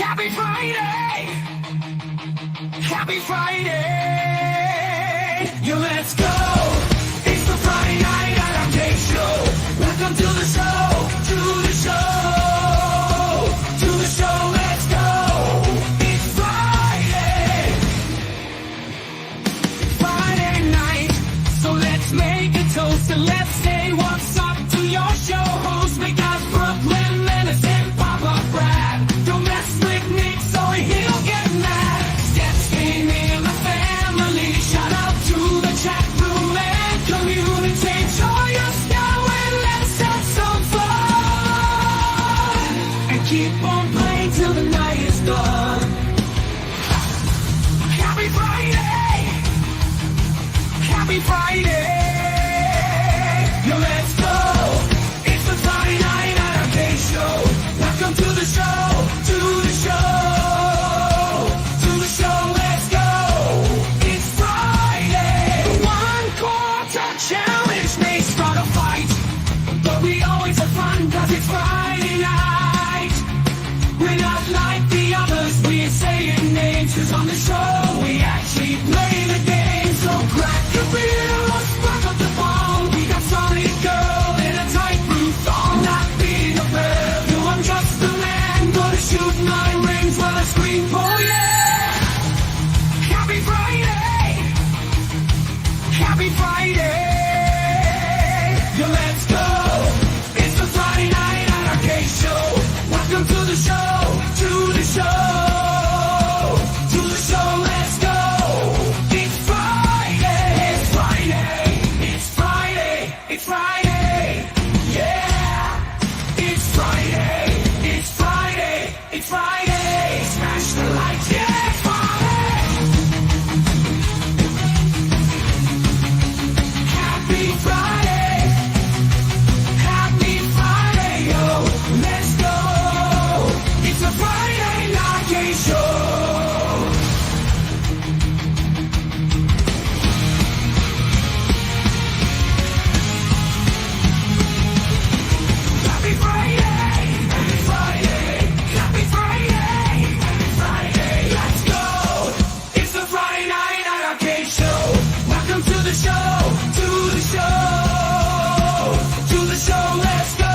Happy Friday! Happy Friday! Yeah, let's go! It's the Friday night at our game show. Welcome to the show, to the show, to the show. Let's go! It's Friday, Friday night. So let's make a toast and let's say what's up to your show host. We got Brooklyn, Menace, and Papa Brad. Don't mess with Nick, so he'll get mad. Steps came in the family. Shout out to the chat room and community. Join us now and let's have some fun. And keep on playing till the night is done. Happy Friday! Happy Friday! Yo, let's go! It's the Friday night at our game show. Welcome to the show, to the show, to the show. Let's go! It's Friday. The one quarter challenge may start a fight, but we always have fun 'cause it's Friday night. We're not like the others, we ain't saying names, 'cause on the show we actually play the game. So crack your beer or spark up the ball. We got solid girl in a tight blue thong. Not being a bear, no, I'm just a man. Gonna shoot 9 rings while I scream, oh yeah! Happy Friday! Happy Friday! Yeah, let's go! It's the Friday night at our game show. Welcome to the show, to the show, to the show. Let's go! It's Friday! It's Friday! It's Friday! It's Friday! Yeah! It's Friday! It's Friday! It's Friday! Smash the lights! Yeah! It's Friday! Happy Friday! Happy Friday! Yo! Let's go! It's a Friday night game show! Happy Friday! Happy Friday! Happy Friday! Happy Friday! Let's go! It's the Friday night at our game show. Welcome to the show, to the show, to the show. Let's go!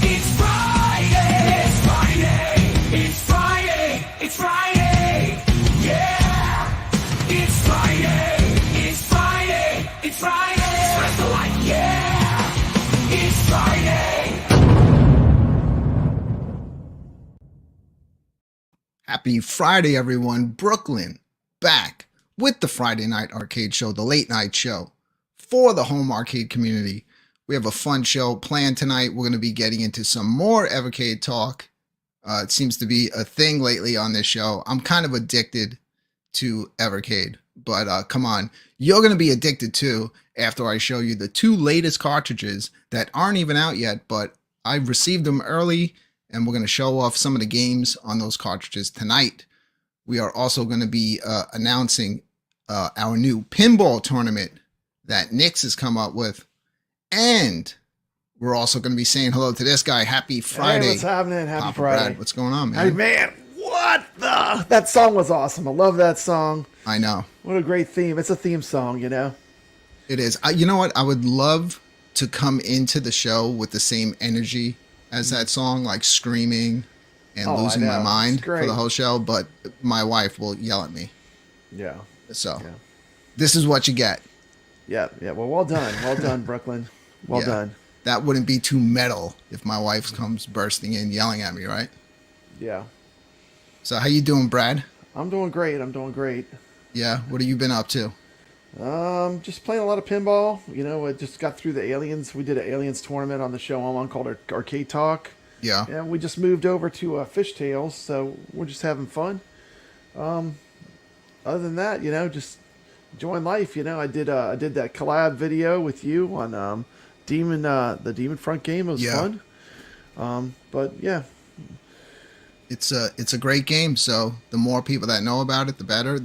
It's Friday! It's Friday! It's Friday! It's Friday! Yeah! It's Friday! It's Friday! It's Friday! Smash the light! Yeah! It's Friday! Happy Friday, everyone. Brooklyn back with the Friday Night Arcade Show, the late night show for the home arcade community. We have a fun show planned tonight. We're going to be getting into some more EVERCADE talk. It seems to be a thing lately on this show. I'm kind of addicted to EVERCADE, but come on. You're going to be addicted too after I show you the 2 latest cartridges that aren't even out yet, but I received them early, and we're going to show off some of the games on those cartridges tonight. We are also going to be announcing our new pinball tournament that Nix has come up with. And we're also going to be saying hello to this guy. Happy Friday. Hey, what's happening? Happy Papa Friday. Brad, what's going on, man? Hey, man, what the? That song was awesome. I love that song. I know. What a great theme. It's a theme song, you know? It is. You know what? I would love to come into the show with the same energy as that song, like screaming and losing my mind for the whole show, but my wife will yell at me. Yeah. So this is what you get. Yeah. Well done. Well done, Brooklyn. Well done. That wouldn't be too metal if my wife comes bursting in yelling at me, right? Yeah. So how you doing, Brad? I'm doing great. Yeah. What have you been up to? Just playing a lot of pinball. You know, I just got through the Aliens. We did an Aliens tournament on the show I'm on called Arcade Talk. Yeah. And we just moved over to Fishtails, so we're just having fun. Other than that, you know, just enjoying life. You know, I did that collab video with you on the Demon Front game. It was fun. But yeah. It's a great game, so the more people that know about it, the better.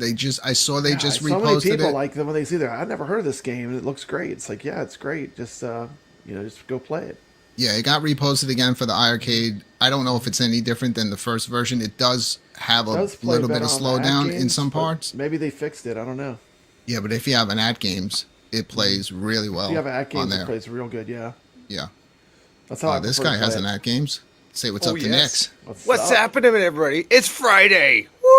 I saw they just reposted it. So many people like them when they see that. I've never heard of this game, and it looks great. It's like, yeah, it's great. Just just go play it. Yeah, it got reposted again for the iArcade. I don't know if it's any different than the first version. It does have a Does play little bit better of on the slowdown in AtGames, some but parts. maybe they fixed it. I don't know. Yeah, but if you have an AtGames, it plays really well If you have an on AtGames, there. it plays real good. Yeah, Yeah. that's how I This prefer guy to has play an it. AtGames. Say what's Oh, up to yes. Nix. What's up? happening, everybody? It's Friday. Woo!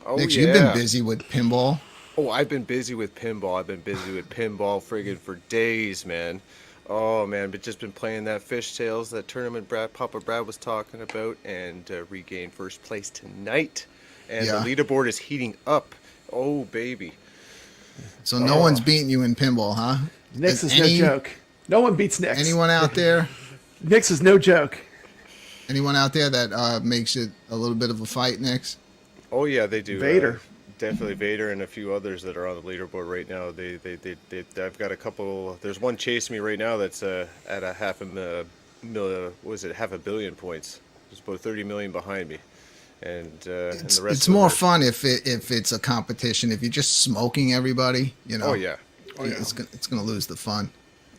Oh, Nix, yeah. you've been busy with pinball. Oh, I've been busy with pinball. Friggin' for days, man. Oh, man, but just been playing that fishtails, that tournament Papa Brad was talking about, and regained first place tonight. And Yeah. the leaderboard is heating up. Oh, baby. So no one's beating you in pinball, huh? Nix is Any- no joke. No one beats Nix. Anyone out there? Nix is no joke. Anyone out there that makes it a little bit of a fight, Nix? Oh, yeah, they do. Vader. Definitely Vader and a few others that are on the leaderboard right now. I've got a couple. There's one chasing me right now that's at a half a billion points. There's about 30 million behind me, and the rest. It's of them more are- fun if it's a competition. If you're just smoking everybody, you know. Oh yeah. It's gonna lose the fun.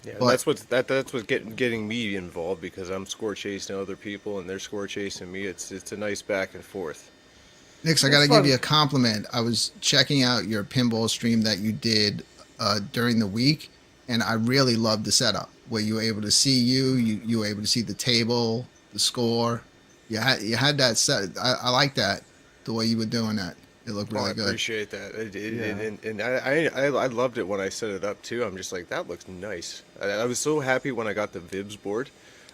Yeah, But- that's what's getting me involved, because I'm score chasing other people and they're score chasing me. It's a nice back and forth. Nix, I got to It's give fun. you a compliment. I was checking out your pinball stream that you did during the week, and I really loved the setup where you were able to see you were able to see the table, the score. You had that set. I like that, the way you were doing that. It looked really I good. appreciate that. Yeah. And I loved it when I set it up too. I'm just like, that looks nice. I was so happy when I got the Vibs board,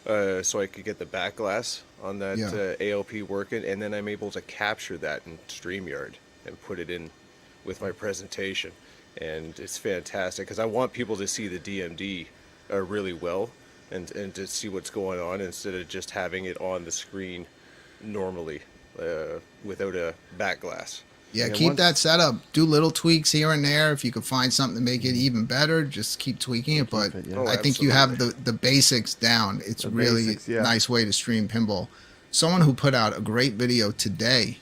so I could get the back glass on that ALP working, and then I'm able to capture that in StreamYard and put it in with my presentation, and it's fantastic because I want people to see the DMD really well and to see what's going on instead of just having it on the screen normally without a back glass. Yeah, Yeah, keep once- that setup. Do little tweaks here and there. If you can find something to make it even better, just keep tweaking it. But it, yeah. Oh, I think you have absolutely. the basics down. It's The really basics, yeah. nice way to stream pinball. Someone who put out a great video today.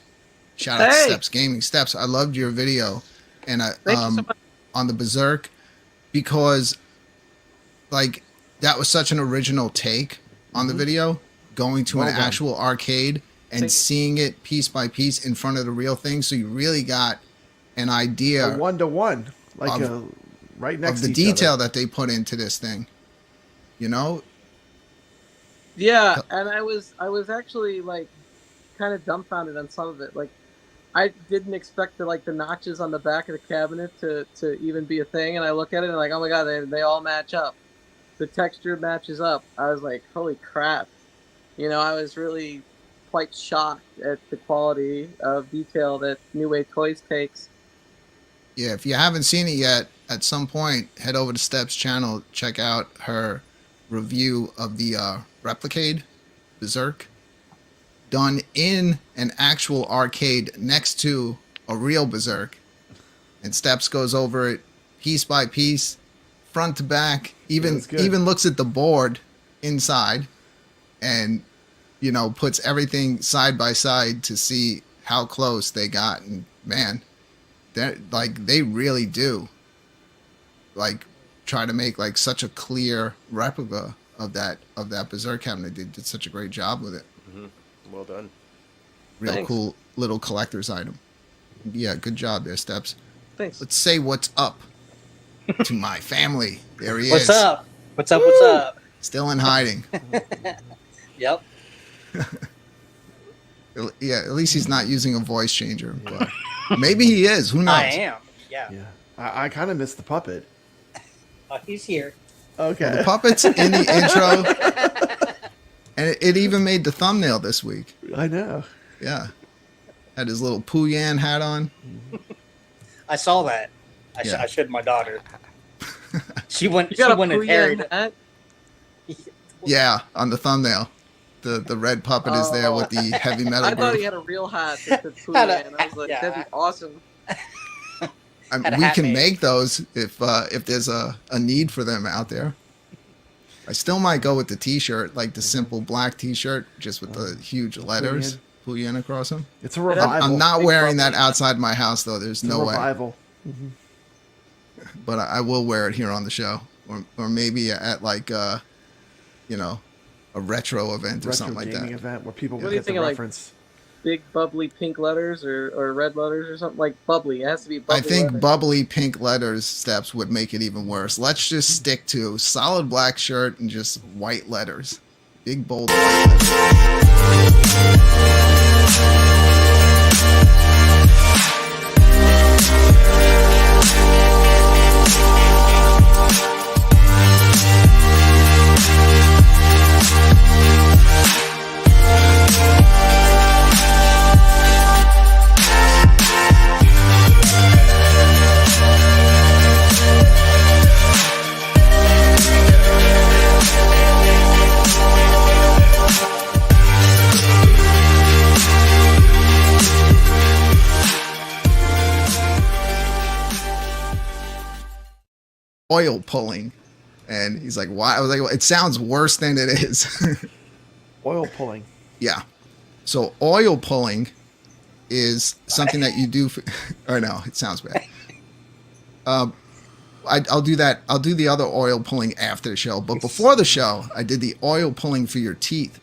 Shout out to Hey! Steps Gaming. Steps, I loved your video, and Thank you so much. on the Berserk, because like that was such an original take on the video, going to Well an done. actual arcade and Thank you. seeing it piece by piece in front of the real thing. So you really got an idea A 1-to-1, like right next of the to each detail other. that they put into this thing. You know? Yeah, and I was actually like kind of dumbfounded on some of it. Like I didn't expect the notches on the back of the cabinet to even be a thing, and I look at it and like, oh my god, they all match up. The texture matches up. I was like, holy crap. You know, I was really quite shocked at the quality of detail that New Wave Toys takes. Yeah, if you haven't seen it yet, at some point, head over to Steps' channel, check out her review of the Replicade Berserk, done in an actual arcade next to a real Berserk. And Steps goes over it piece by piece, front to back, even that's good. even looks at the board inside, and you know, puts everything side by side to see how close they got. And man, they really do like try to make like such a clear replica of that Berserk cabinet. They did such a great job with it. Well done. Real Thanks. cool little collector's item. Yeah, good job there, Steps. Thanks. Let's say what's up to my family. There he What's is. up? What's up? What's up? Still in hiding. Yep. Yeah, at least he's not using a voice changer. But maybe he is. Who knows? I am. Yeah. Yeah, I kind of missed the puppet. Oh, he's here. Okay. The puppet's in the intro, and it even made the thumbnail this week. I know. Yeah, had his little Pooh Yan hat on. I saw that. Yeah. I showed my daughter. She went. You She got a went and Pooh harried Yan it. hat? Yeah, on the thumbnail, the red puppet is there with the heavy metal I thought he group. had a real hat that said Pooh Had a- Yan. I was like, yeah. that'd be awesome. I mean, had a we hat can made. make those if there's a need for them out there. I still might go with the T-shirt, like the simple black T-shirt, just with the huge letters Pooh Yan across them. It's a revival. I'm not Big wearing that puppet. outside my house though. There's It's a no way. revival. But I will wear it here on the show, or maybe at like a retro event or Retro something like gaming that. event where people What will do you get the think of, like, reference. Big bubbly pink letters or red letters or something, like bubbly. It has to be bubbly. I think letters. bubbly pink letters steps would make it even worse. Let's just stick to solid black shirt and just white letters. Big bold white letters. Oil pulling, and he's like, why? I was like, well, it sounds worse than it is. Oil pulling. Yeah. So oil pulling is something that you do or no, it sounds bad. I'll do that. I'll do the other oil pulling after the show, but before the show I did the oil pulling for your teeth.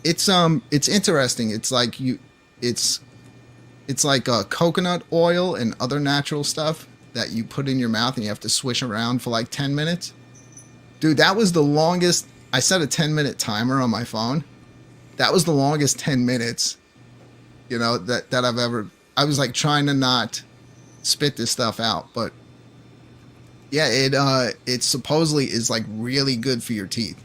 It's interesting. It's like it's like coconut oil and other natural stuff that you put in your mouth and you have to swish around for like 10 minutes. Dude, that was the longest. I set a 10-minute timer on my phone. That was the longest 10 minutes, that I've ever. I was like trying to not spit this stuff out, but yeah, it supposedly is like really good for your teeth.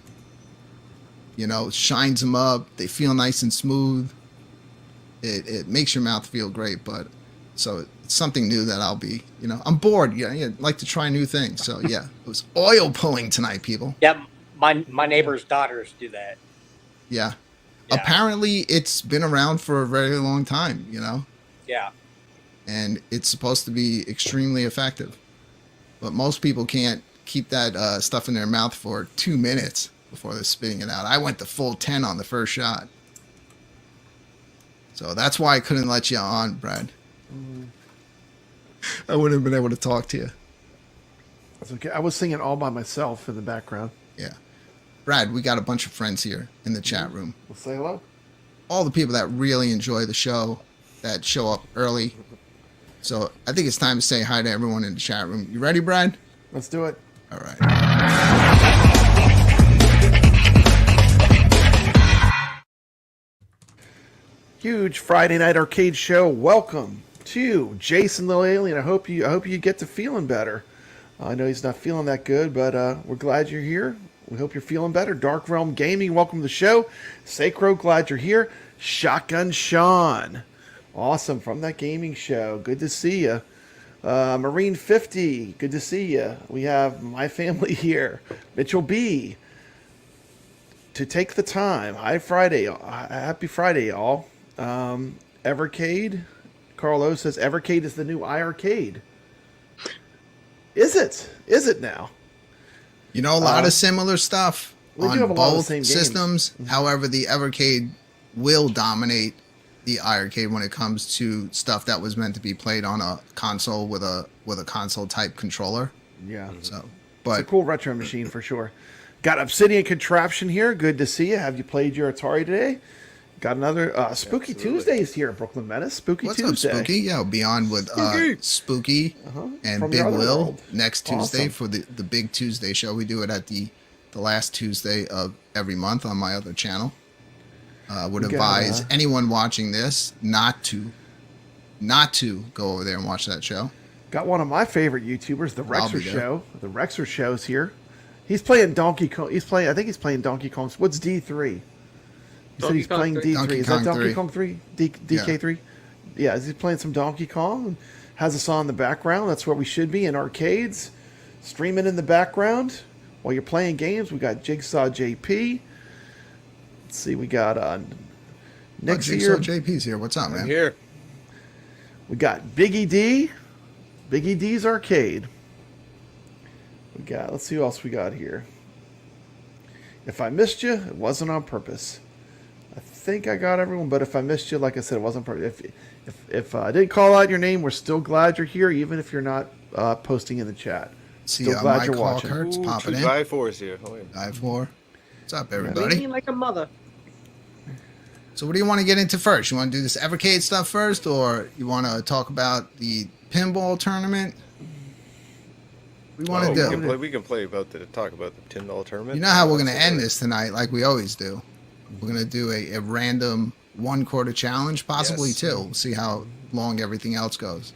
Shines them up. They feel nice and smooth. It makes your mouth feel great, but so it's something new that I'll be, I'm bored. Yeah, like to try new things. So yeah, it was oil pulling tonight, people. Yeah, my neighbor's daughters do that. Yeah. Yeah. Apparently it's been around for a very long time, Yeah. and it's supposed to be extremely effective. But most people can't keep that stuff in their mouth for 2 minutes before they're spitting it out. I went the full 10 on the first shot. So that's why I couldn't let you on, Brad. I wouldn't have been able to talk to you. That's okay. I was singing all by myself in the background. Yeah. Brad, we got a bunch of friends here in the chat room. We'll say hello. All the people that really enjoy the show, that show up early. So I think it's time to say hi to everyone in the chat room. You ready, Brad? Let's do it. All right. Huge Friday night arcade show. Welcome to Jason Little Alien. I hope you get to feeling better. I know he's not feeling that good, but we're glad you're here. We hope you're feeling better. Dark Realm Gaming, welcome to the show. Sacro, glad you're here. Shotgun Sean, awesome, from that gaming show. Good to see you. Marine 50, good to see you. We have my family here. Mitchell B. To take the time. Hi, Friday. Happy Friday, y'all. Evercade. Carlo says Evercade is the new iArcade. Is it? Is it now? A lot of similar stuff we do on have a lot of the both same games. systems. However, the Evercade will dominate the iArcade when it comes to stuff that was meant to be played on a console with a console type controller. Yeah. So, It's a cool retro machine for sure. Got Obsidian Contraption here. Good to see you. Have you played your Atari today? Got another Spooky Tuesdays here in Brooklyn Menace. Spooky what's Tuesday. up, Spooky? Yeah, be on with Spooky and From Big your other Will world. next Tuesday Awesome. for the Big Tuesday show. We do it at the last Tuesday of every month on my other channel. Would We got, advise anyone watching this not to go over there and watch that show. Got one of my favorite YouTubers, the I'll be Rexer there. Show. The Rexer Show's here. He's playing Donkey Kong. I think he's playing Donkey Kong. What's D3? He said he's Kong playing 3. D3. Donkey Is that Kong Donkey 3. Kong 3? DK3? Yeah, is he playing some Donkey Kong? And has us on in the background. That's where we should be in arcades. Streaming in the background while you're playing games. We got Jigsaw JP. Let's see, we got Nick's Jigsaw here. JP's here. What's up, man? I'm here. We got Biggie D. Biggie D's Arcade. We got, let's see who else we got here. If I missed you, it wasn't on purpose. I think I got everyone, but if I missed you, like I said, it wasn't on purpose. If I didn't call out your name, we're still glad you're here, even if you're not posting in the chat. See, Still glad my you're call watching. Kurt's popping in. Guy 4 is here. Oh, yeah. Guy 4. What's up, Being everybody? like a mother. So what do you want to get into first? You want to do this EVERCADE stuff first, or you want to talk about the pinball tournament? We want to do. We can talk about the $10 tournament. You know how we're going to end this tonight, like we always do. We're going to do a random 1/4 challenge, possibly two. We'll see how long everything else goes.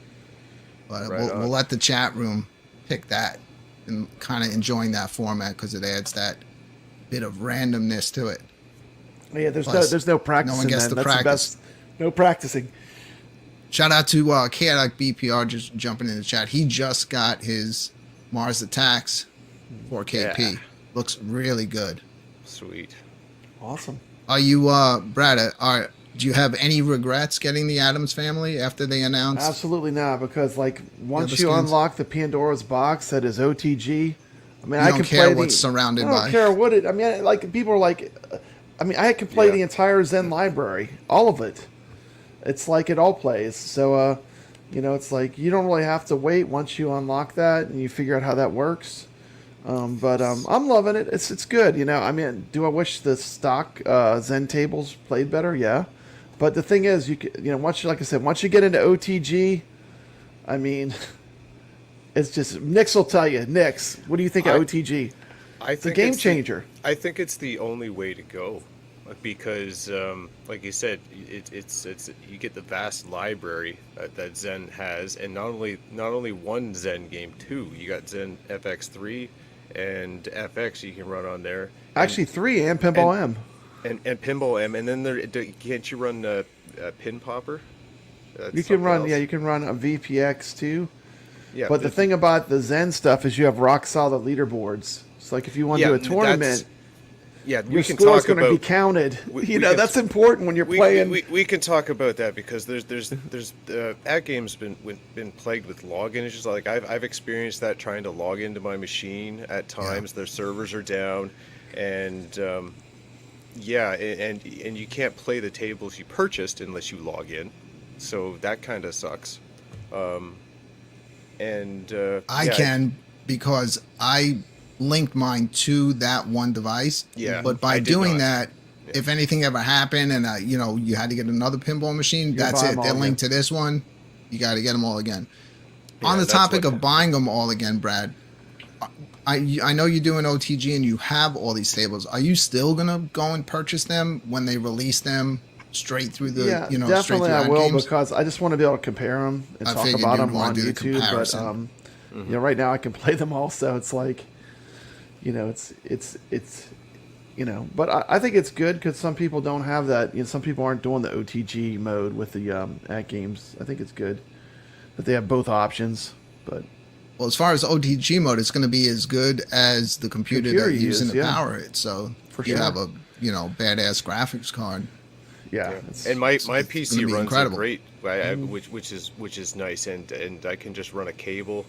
But we'll let the chat room pick that and kind of enjoying that format because it adds that bit of randomness to it. Yeah, there's no practicing. No one gets to That's practice. the best. No practicing. Shout out to Chaotic BPR just jumping in the chat. He just got his Mars Attacks 4KP. Yeah. Looks really good. Sweet. Awesome. Are you, Brad, do you have any regrets getting the Addams Family after they announced? Absolutely not, because like once the you skins? unlock the Pandora's box that is OTG, I mean, You I don't can care play what's surrounded I don't by. care what it. I mean, like people are like, I mean, I can play the entire Zen library, all of it. It's like it all plays. So, you know, it's like you don't really have to wait once you unlock that and you figure out how that works. But I'm loving it. It's good. You know, I mean, do I wish the stock Zen tables played better? Yeah. But the thing is, you know, once you get into OTG, I mean, it's just Nix will tell you. Nix, what do you think of OTG? It's a game changer. I think it's the only way to go, because, like you said, it's you get the vast library that Zen has, and not only one Zen game, two. You got Zen FX3 and FX you can run on there. Actually, 3 and Pinball M. And Pinball M, and then can't you run Pin Popper? You can run a VPX too. Yeah, but the thing about the Zen stuff is you have rock solid leaderboards. It's like if you want to do a tournament, your score's going to be counted. That's important when you're playing. We can talk about that because there's AtGames been plagued with login issues. Like I've experienced that trying to log into my machine at times. Their servers are down, and and you can't play the tables you purchased unless you log in. So that kind of sucks. I can because I linked mine to that one device. Yeah, but by doing that, if anything ever happened and you had to get another pinball machine, that's it. They're linked to this one. You got to get them all again. On the topic of buying them all again, Brad, I know you're doing OTG and you have all these tables. Are you still gonna go and purchase them when they release them straight through the definitely straight through I will, games? because I just want to be able to compare them and talk about them on YouTube. But you know, right now I can play them all, so it's like, you know, it's you know, but I think it's good because some people don't have that. You know, some people aren't doing the OTG mode with the AtGames. I think it's good that they have both options, but. Well, as far as OTG mode, it's going to be as good as the computer that you're using to power it. So you have a badass graphics card. Yeah, and my PC runs incredible. great, which is nice, and I can just run a cable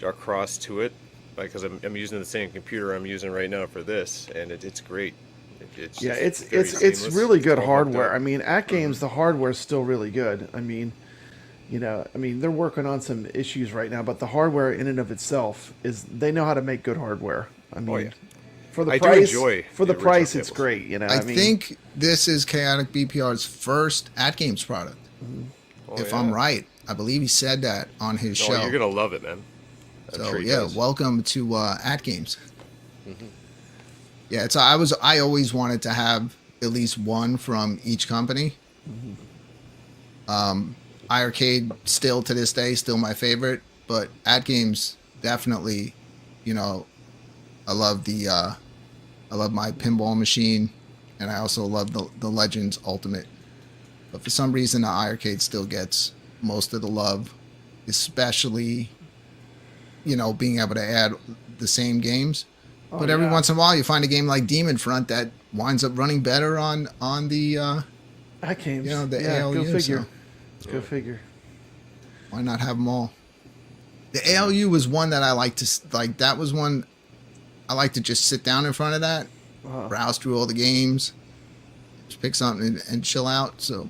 across to it, because I'm using the same computer I'm using right now for this, and it's great. It's really good hardware. I mean, AtGames, the hardware is still really good. I mean, they're working on some issues right now, but the hardware in and of itself they know how to make good hardware. I mean, for the price, it's great. You know, I think this is Chaotic BPR's first AtGames product. If I'm right, I believe he said that on his show. You're gonna love it, man. Welcome to AtGames. Yeah, I always wanted to have at least one from each company. EVERCADE still to this day, still my favorite, but AtGames definitely, I love my pinball machine, and I also love the Legends Ultimate. But for some reason, the EVERCADE still gets most of the love, especially, being able to add the same games. But every once in a while, you find a game like Demon Front that winds up running better on the AtGames. The ALU. Go figure. Go figure. Why not have them all? The ALU was one that I like to that was one I like to just sit down in front of that, browse through all the games, just pick something and chill out. So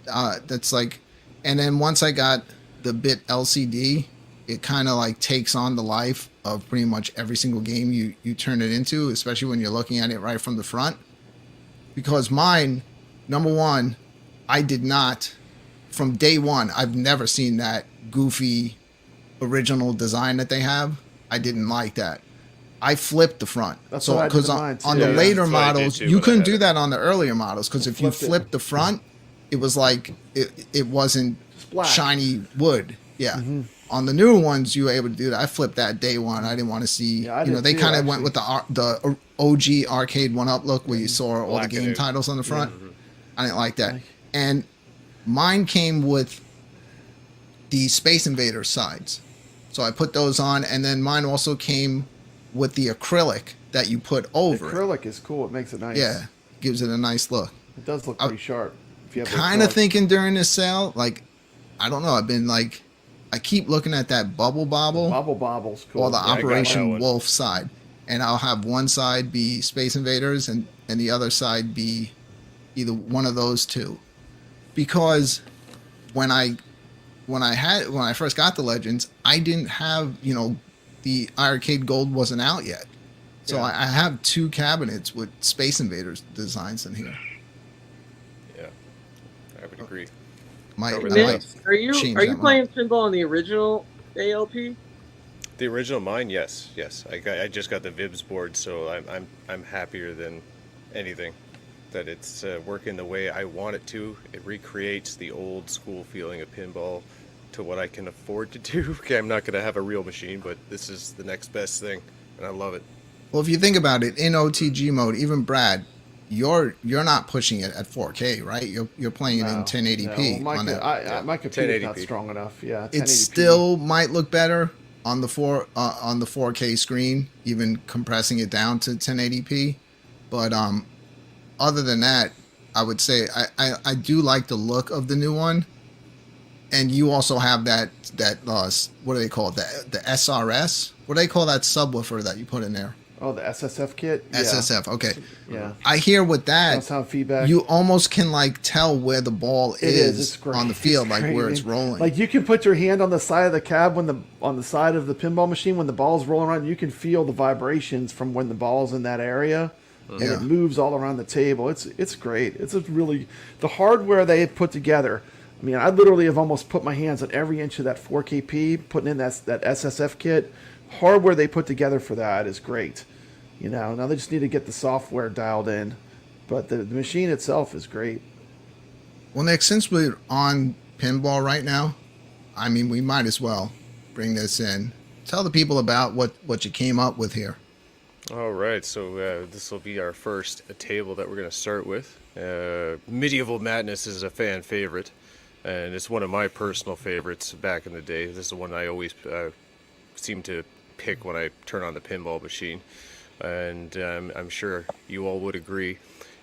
that's like, and then once I got the bit LCD, it kind of like takes on the life of pretty much every single game you turn it into, especially when you're looking at it right from the front. Because mine, number one, I did not, from day one, I've never seen that goofy original design that they have. I didn't like that. I flipped the front. That's so what I did because to mine, on too. the Yeah, later that's what I did, models, too, you when I couldn't had do it. that on the earlier models, because if you Flipped it. flipped the front, it was like it wasn't Just black. shiny wood. Yeah. On the newer ones, you were able to do that. I flipped that day one. I didn't want to see. Yeah, I you know, did they too, kind of went actually. with the OG arcade one up look, where you saw all the Black it game out. titles on the front. I didn't like that. And mine came with the Space Invaders sides, so I put those on, and then mine also came with the acrylic that you put The over it. acrylic is cool. It makes it nice. Yeah, gives it a nice look. It does look pretty sharp. If you have the Kind of acrylic. thinking during this sale, like, I don't know, I've been like, I keep looking at that Bubble Bobble Bobble Bobble's cool. or the I got that Operation one. Wolf side, and I'll have one side be Space Invaders and the other side be either one of those two, because when I first got the Legends, I didn't have, you know, the Arcade Gold wasn't out yet. So Yeah. I have two cabinets with Space Invaders designs in here. Yeah, I would agree. Might, Cover I that. might Nick, are you change are you that one playing pinball on the original ALP? The original mine, yes. I just got the Vibs board, so I'm happier than anything that it's working the way I want it to. It recreates the old school feeling of pinball to what I can afford to do. Okay, I'm not going to have a real machine, but this is the next best thing, and I love it. Well, if you think about it, in OTG mode, even Brad, you're not pushing it at 4K, right? You're playing it in No, 1080p. no. My, on that. my computer's not 1080p. strong enough. Yeah, 1080p. It still might look better on the 4K screen, even compressing it down to 1080p. But other than that, I would say I do like the look of the new one. And you also have that what do they call it? The SRS? What do they call that subwoofer that you put in there? Oh, the SSF kit. Yeah. SSF. Okay. Yeah. I hear with that, Sound feedback. you almost can like tell where the ball It is. It's great. on the field, It's like great, where it's man. rolling. Like you can put your hand on the side of the cab on the side of the pinball machine when the ball's rolling around. You can feel the vibrations from when the ball's in that area, and Yeah. it moves all around the table. It's great. It's a really the hardware they had put together. I mean, I literally have almost put my hands on every inch of that 4KP, putting in that SSF kit. Hardware they put together for that is great. You know, now they just need to get the software dialed in, but the machine itself is great. Well, Nick, since we're on pinball right now, I mean, we might as well bring this in. Tell the people about what you came up with here. All right, so this will be our first table that we're going to start with. Medieval Madness is a fan favorite, and it's one of my personal favorites back in the day. This is the one I always seem to pick when I turn on the pinball machine, and I'm sure you all would agree.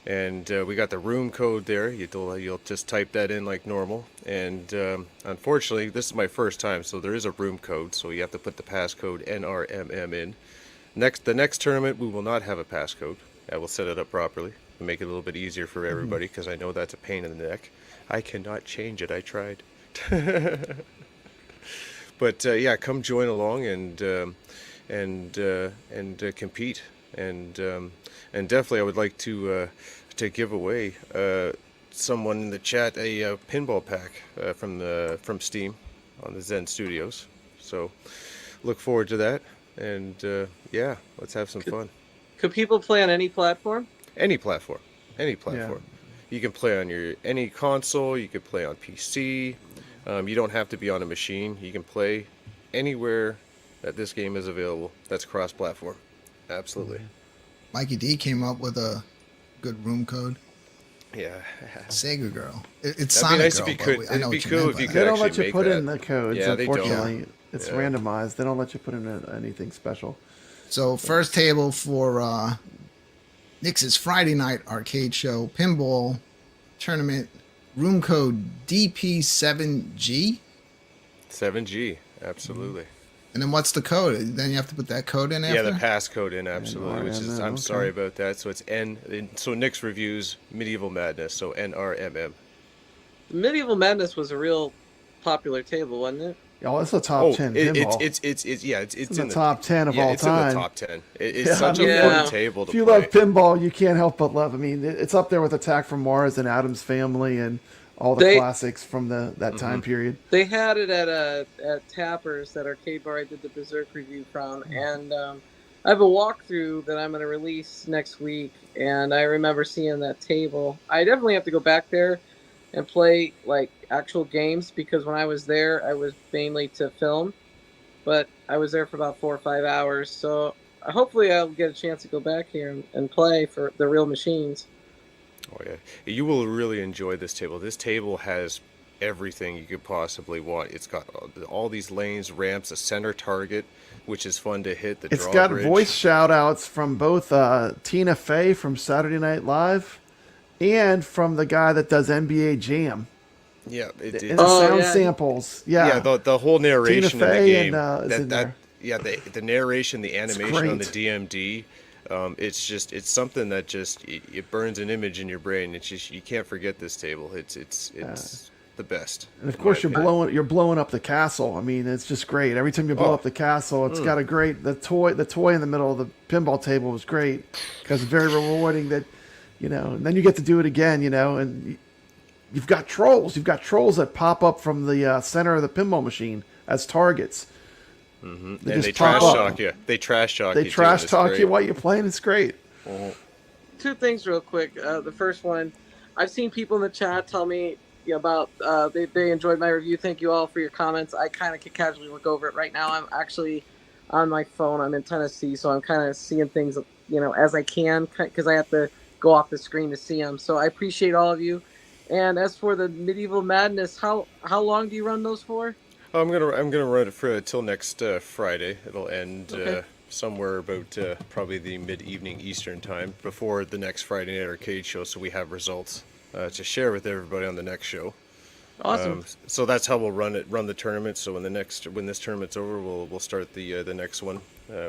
And we got the room code there. You'll just type that in like normal. And unfortunately, this is my first time, so there is a room code, so you have to put the passcode NRMM in. The next tournament, we will not have a passcode. I will set it up properly and make it a little bit easier for everybody, because I know that's a pain in the neck. I cannot change it. I tried. But yeah, come join along and compete. And definitely, I would like to give away someone in the chat a pinball pack from Steam on the Zen Studios. So look forward to that. And yeah, let's have some fun. Could people play on any platform? Any platform. You can play on any console. You can play on PC. You don't have to be on a machine. You can play anywhere that this game is available. That's cross-platform. Absolutely. Mikey D came up with a good room code. Yeah. Sega Girl. It's That'd be Sonic nice Girl. if you but could. I know It'd be what you cool meant if by you that. They could don't let actually you make put that. in the codes, Yeah, they don't. unfortunately. It's Yeah. randomized. They don't let you put in anything special. So first table for Nick's Friday night arcade show pinball tournament, room code DP7G. 7G. Absolutely. And then what's the code? Then you have to put that code in after? Yeah, the passcode in, absolutely. Which is, I'm okay. sorry about that. So it's so Nick's reviews Medieval Madness. So NRMM. Medieval Madness was a real popular table, wasn't it? Oh, it's a top Oh, 10 it, pinball. it's in the top 10 of all it's time. in the top 10. It's Yeah, such I mean, a Yeah. fun table to If you play. love pinball, you can't help but love. I mean, it's up there with Attack from Mars and Adam's Family and all the They classics from that time period. they had it at Tappers, that arcade bar I did the Berserk review from, and I have a walkthrough that I'm going to release next week, and I remember seeing that table. I definitely have to go back there and play like actual games, because when I was there, I was mainly to film, but I was there for about 4 or 5 hours. So hopefully I'll get a chance to go back here and play for the real machines. Oh yeah, you will really enjoy this table. This table has everything you could possibly want. It's got all these lanes, ramps, a center target, which is fun to hit. The It's got drawbridge. voice shout outs from both Tina Fey from Saturday Night Live and from the guy that does NBA Jam. Yeah, And the Oh, sound yeah. samples. Yeah. yeah. The whole narration in the Fey game. and, is in there. Yeah, the narration, the animation on the great. DMD. It's something that just it burns an image in your brain. It's just you can't forget this table. It's the best. And of in course, my opinion. you're blowing up the castle. I mean, it's just great. Every time you blow Oh. up the castle, it's got a great the toy in the middle of the pinball table was great because it's very rewarding. That and then you get to do it again. And you've got trolls. You've got trolls that pop up from the center of the pinball machine as targets. And just they pop trash up. talk you. They trash talk They you. trash too, and it's talk great. you while you're playing. It's great. Two things real quick. The first one, I've seen people in the chat tell me about they enjoyed my review. Thank you all for your comments. I kind of could casually look over it right now. I'm actually on my phone. I'm in Tennessee, so I'm kind of seeing things as I can, because I have to go off the screen to see them. So I appreciate all of you. And as for the Medieval Madness, how long do you run those for? I'm gonna run it for till next Friday. It'll end Okay. somewhere about probably the mid-evening Eastern time before the next Friday Night Arcade show, so we have results to share with everybody on the next show. Awesome. So that's how we'll run the tournament. So when this tournament's over, we'll start the next one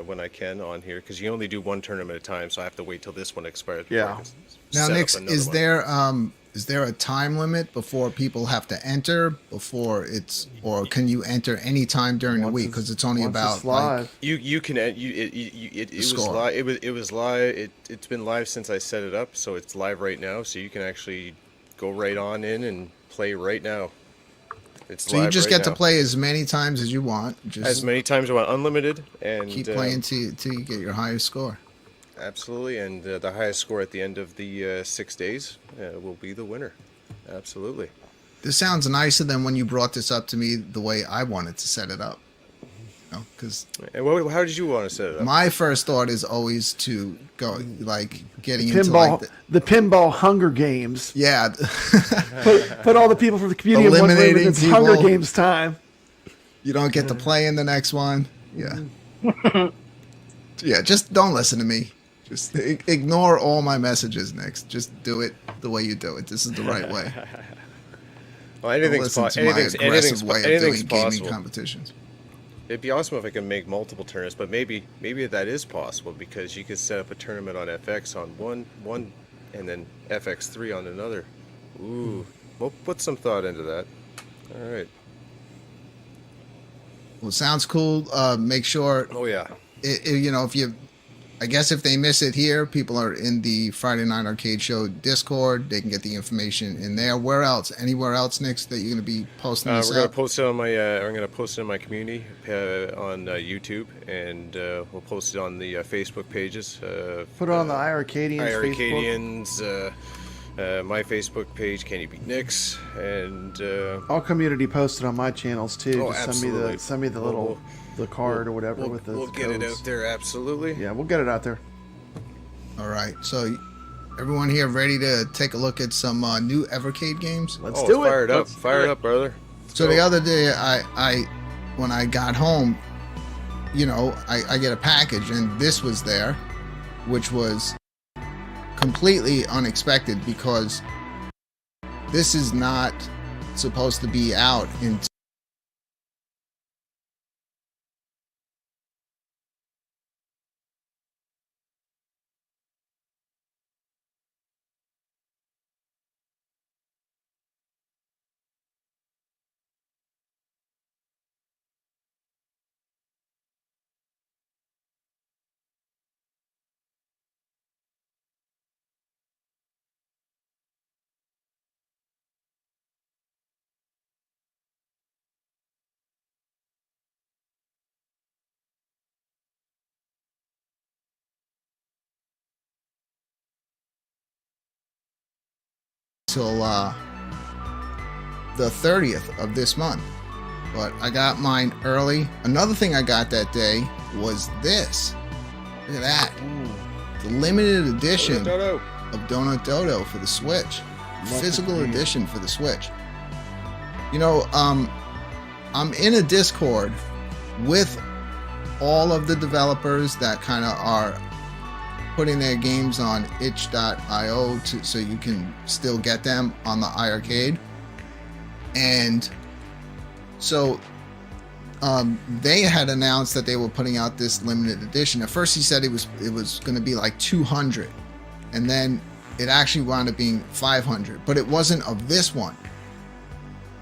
when I can on here, because you only do one tournament at a time. So I have to wait till this one expires. before Yeah. I can Now, set up Nix, another is one. there a time limit before people have to enter or can you enter any time during the Once week? it's- Because it's only once about it's live. You can it was score. live. It was live. It's been live since I set it up, so it's live right now. So you can actually go right on in and play right now. It's so you live just right get to now. play as many times as you want. Just as many times as you want, unlimited, and keep playing till you get your highest score. absolutely, and the highest score at the end of the 6 days will be the winner. Absolutely. This sounds nicer than when you brought this up to me the way I wanted to set it up. Because And how did you want to set it up? my first thought is always to go like getting into Pinball, like the Pinball Hunger Games. yeah. Put all the people from the community in one room, and Eliminating it's Hunger people. Games time. You don't get to play in the next one. Yeah. Yeah, just don't listen to me. Just ignore all my messages next. Just do it the way you do it. This is the right way. Well, Don't anything's listen to my aggressive way of doing anything's gaming possible. competitions. It'd be awesome if I could make multiple tournaments, but maybe that is possible, because you could set up a tournament on FX on one, and then FX3 on another. Ooh, we'll put some thought into that. All right. Well, sounds cool. Make sure Oh yeah. if you, I guess if they miss it here, people are in the Friday Night Arcade Show Discord. They can get the information in there. Where else? Anywhere else, Nick, that you're going to be posting this We're gonna up? post it on my. I'm gonna post it in my community on YouTube, and we'll post it on the Facebook pages. Put it on the iArcadians Facebook. iArcadians, my Facebook page, Can You Beat Nix, and All community posted on my channels too. Oh, Just absolutely. send me the little the card or whatever with the we'll get it codes. out there. Absolutely. Yeah, we'll get it out there. All right. So, everyone here ready to take a look at some new Evercade games? Let's Oh, do it. fire it up! Let's Fire do it it. up, brother. So the other day, I when I got home, I get a package and this was there, which was completely unexpected because this is not supposed to be out in till the 30th of this month. But I got mine early. Another thing I got that day was this. Look at that. The limited edition Dodo. of Donut Dodo for the Switch. Physical edition for the Switch. You know, I'm in a Discord with all of the developers that kind of are putting their games on itch.io so you can still get them on the iArcade. And so they had announced that they were putting out this limited edition. At first he said it was going to be like 200, and then it actually wound up being 500, but it wasn't of this one.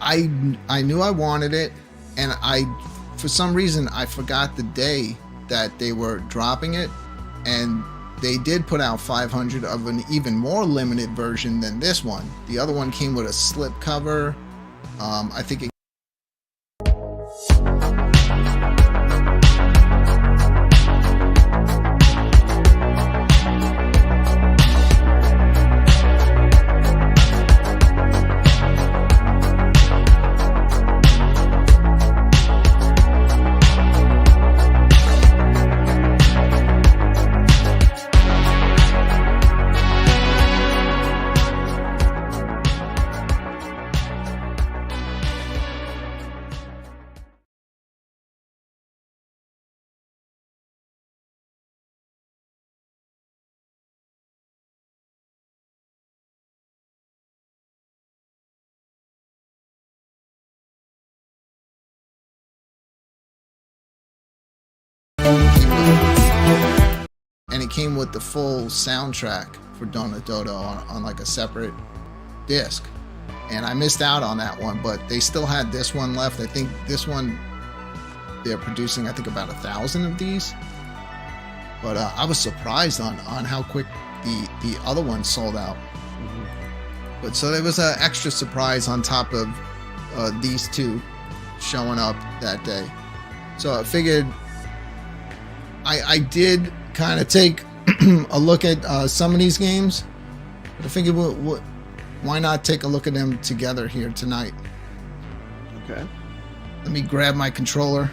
I knew I wanted it, and for some reason I forgot the day that they were dropping it, and they did put out 500 of an even more limited version than this one. The other one came with a slip cover. I think it came with the full soundtrack for Donut Dodo on like a separate disc, and I missed out on that one, but they still had this one left. I think this one they're producing, I think, about 1,000 of these, but I was surprised on how quick the other one sold out. But so there was an extra surprise on top of these two showing up that day. So I figured I did kind of take a look at some of these games, but I figured why not take a look at them together here tonight. Okay. Let me grab my controller.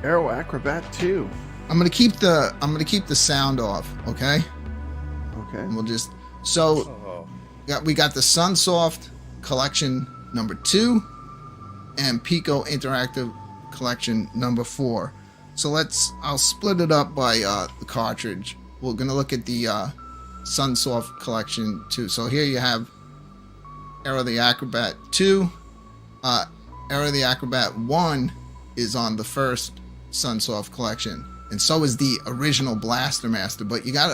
Aero Acrobat 2. I'm gonna keep the sound off, okay? Okay. And we'll just we got the Sunsoft Collection number 2 and Pico Interactive Collection number 4. So I'll split it up by the cartridge. We're gonna look at the Sunsoft Collection 2. So here you have Aero the Acrobat 2. Aero the Acrobat 1 is on the first Sunsoft Collection, and so is the original Blaster Master. But you got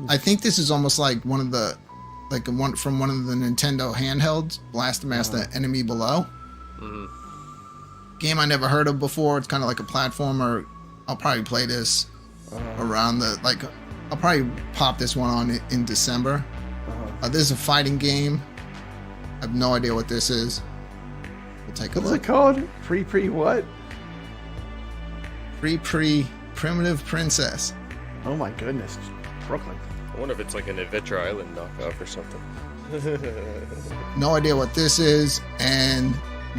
I think this is almost like one of the from one of the Nintendo handhelds, Blaster Master Enemy Below. Game I never heard of before. It's kind of like a platformer. I'll probably play this around I'll probably pop this one on in December. This is a fighting game. I have no idea what this is. We'll take a look. What's it called? Pre what? Primitive Princess. Oh my goodness. Brooklyn. I wonder if it's like an Adventure Island knockoff or something. No idea what this is, and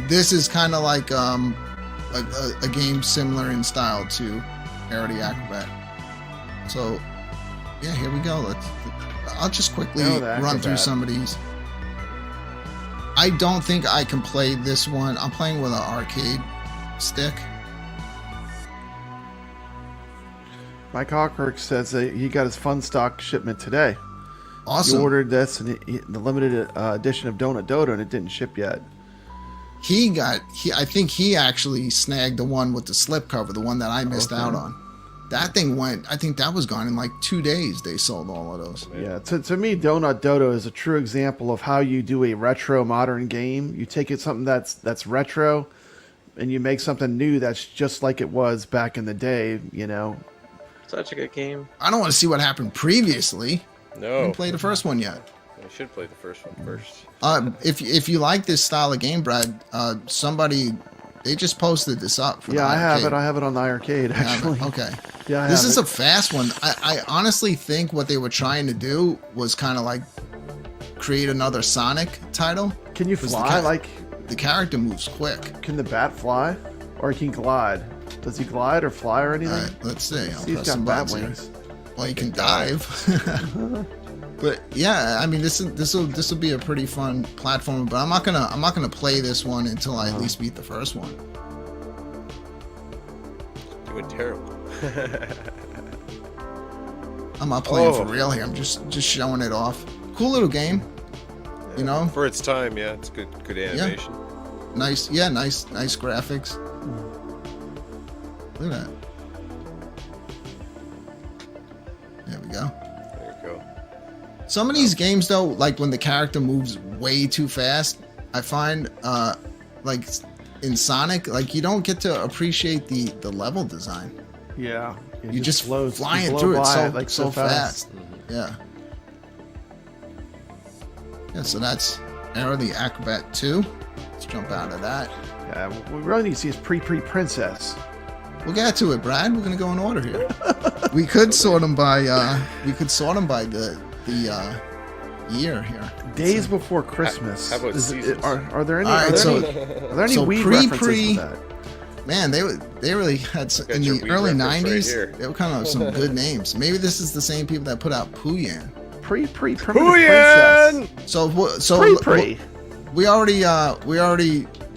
this is kind of like a game similar in style to Aero the Acrobat. So yeah, here we go. I'll just quickly run through some of these. I don't think I can play this one. I'm playing with an arcade stick. Mike Hawkirk says that he got his fun stock shipment today. Awesome. He ordered this and the limited edition of Donut Dodo, and it didn't ship yet. I think he actually snagged the one with the slipcover, the one that I missed out on. That thing I think that was gone in like 2 days. They sold all of those. Yeah, to me, Donut Dodo is a true example of how you do a retro modern game. You take something that's retro, and you make something new that's just like it was back in the day, you know. Such a good game. I don't want to see what happened previously. No. I haven't played the first one yet. I should play the first one first. If you like this style of game, Brad, somebody They just posted this up. For Yeah, the I have arcade. it. I have it on the arcade, You have it? actually. Okay. Yeah, I This have is it. a fast one. I honestly think what they were trying to do was kind of like create another Sonic title. Can you Was the fly? Like, The character moves quick. can the bat fly? Or he can glide? Does he glide or fly or anything? All right, let's see. I'll He's press got some bat buttons here. wings. Well, you can dive. But yeah, I mean, this will be a pretty fun platform. But I'm not gonna play this one until I at least beat the first one. Doing terrible. I'm not playing for Oh. real here. I'm just showing it off. Cool little game. You know, For its time, yeah, it's good animation. nice graphics. Look at that. There we go. There you go. Some of these games though, like when the character moves way too fast, I find like in Sonic, like you don't get to appreciate the level design. Yeah. It You just blows, flying you blow through it by so like so fast. Mm-hmm. Yeah. Yeah, so that's Arrow the Acrobat 2. Let's jump out of that. Yeah, what we really need to see is Princess. We'll get to it, Brad. We're gonna go in order here. We could sort them by the year here. Days before Christmas. how about seasons? Are there any? All right, are so- there any so Wii pre- references to that? Man, they really had Got in your the Wii early reference right '90s. here. They were kind of some good names. Maybe this is the same people that put out Pooyan. Primitive Pooyan! Princess. So we already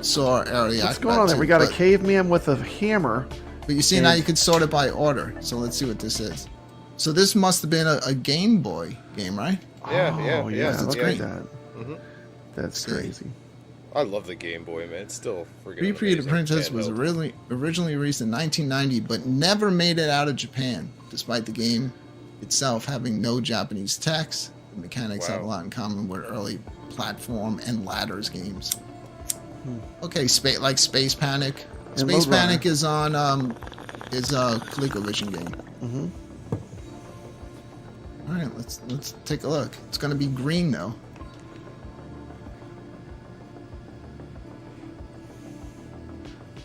saw Arrow the What's Acrobat going on there? 2, We got a but- caveman with a hammer. But you see now you can sort it by order. So let's see what this is. So this must have been a Game Boy game, right? Yeah, Oh, yeah. that's look great. at that. Mhm. That's See. crazy. I love the Game Boy, man. It's still freaking Pre the amazing. Princess was Handheld. originally released in 1990, but never made it out of Japan, despite the game itself having no Japanese text. The mechanics have a Wow. lot in common with early platform and ladders games. Okay, like Space Panic. And Space Load Panic is on is a ColecoVision game. Mm-hmm. All right, let's take a look. It's gonna be green though.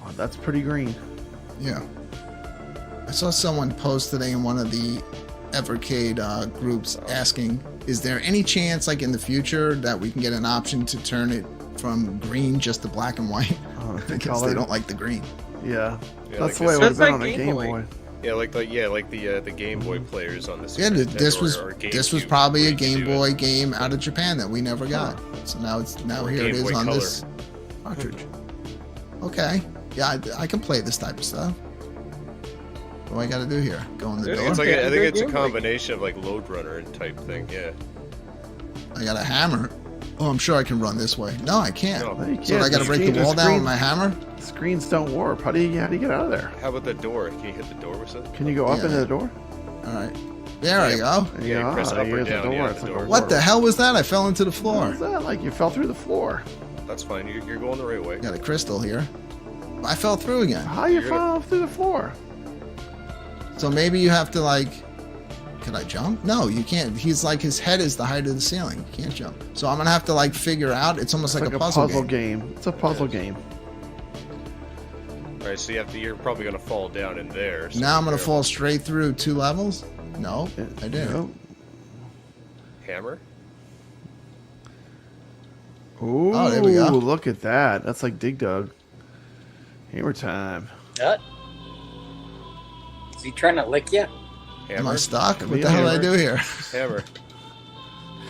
Oh, that's pretty green. Yeah. I saw someone post today in one of the EVERCADE groups asking, is there any chance, like in the future, that we can get an option to turn it from green just to black and white? Oh, Because they don't like the green. Yeah, Yeah, that's like the way it this. would have That's been like on a Game Game Boy. Boy. Yeah, like the Game Boy players on this. Yeah, this was probably a Game Boy game out of Japan that we never got. So now Or here it Game is Boy on Color. this cartridge. Okay, yeah, I can play this type of stuff. What do I got to do here? Go in the door. It's like I think Good it's a Game Boy. combination of like Load Runner type thing. Yeah. I got a hammer. Oh, I'm sure I can run this way. No, I can't. No. No, you So I can't. got to break the Screen- wall down with screen- my hammer. Screens don't warp. How do you get out of there? How about the door? Can you hit the door with something? Can you go up Yeah. into the door? All right, there I go. There Yeah, you you go. press Ah, up or here's the down, door. yeah, It's the like door. a What the door. hell was that? I fell into the What floor. was that? Like you fell through the floor. That's fine. You're going the right way. Got a crystal here. I fell through again. How you You're gonna- fell through the floor? So maybe you have to like. Can I jump? No, you can't. He's like his head is the height of the ceiling. You can't jump. So I'm gonna have to like figure out. It's almost It's like a puzzle game. game. It's a puzzle game. All right, so you're probably gonna fall down in there. So Now I'm gonna be fall straight through 2 levels. No, I didn't. Nope. careful. Hammer. Ooh, Oh, there we go. look at that. That's like Dig Dug. Hammer time. Is he trying to lick you? Am I Hammer. stuck? What Yeah, the hell did I hammer. do here? Hammer.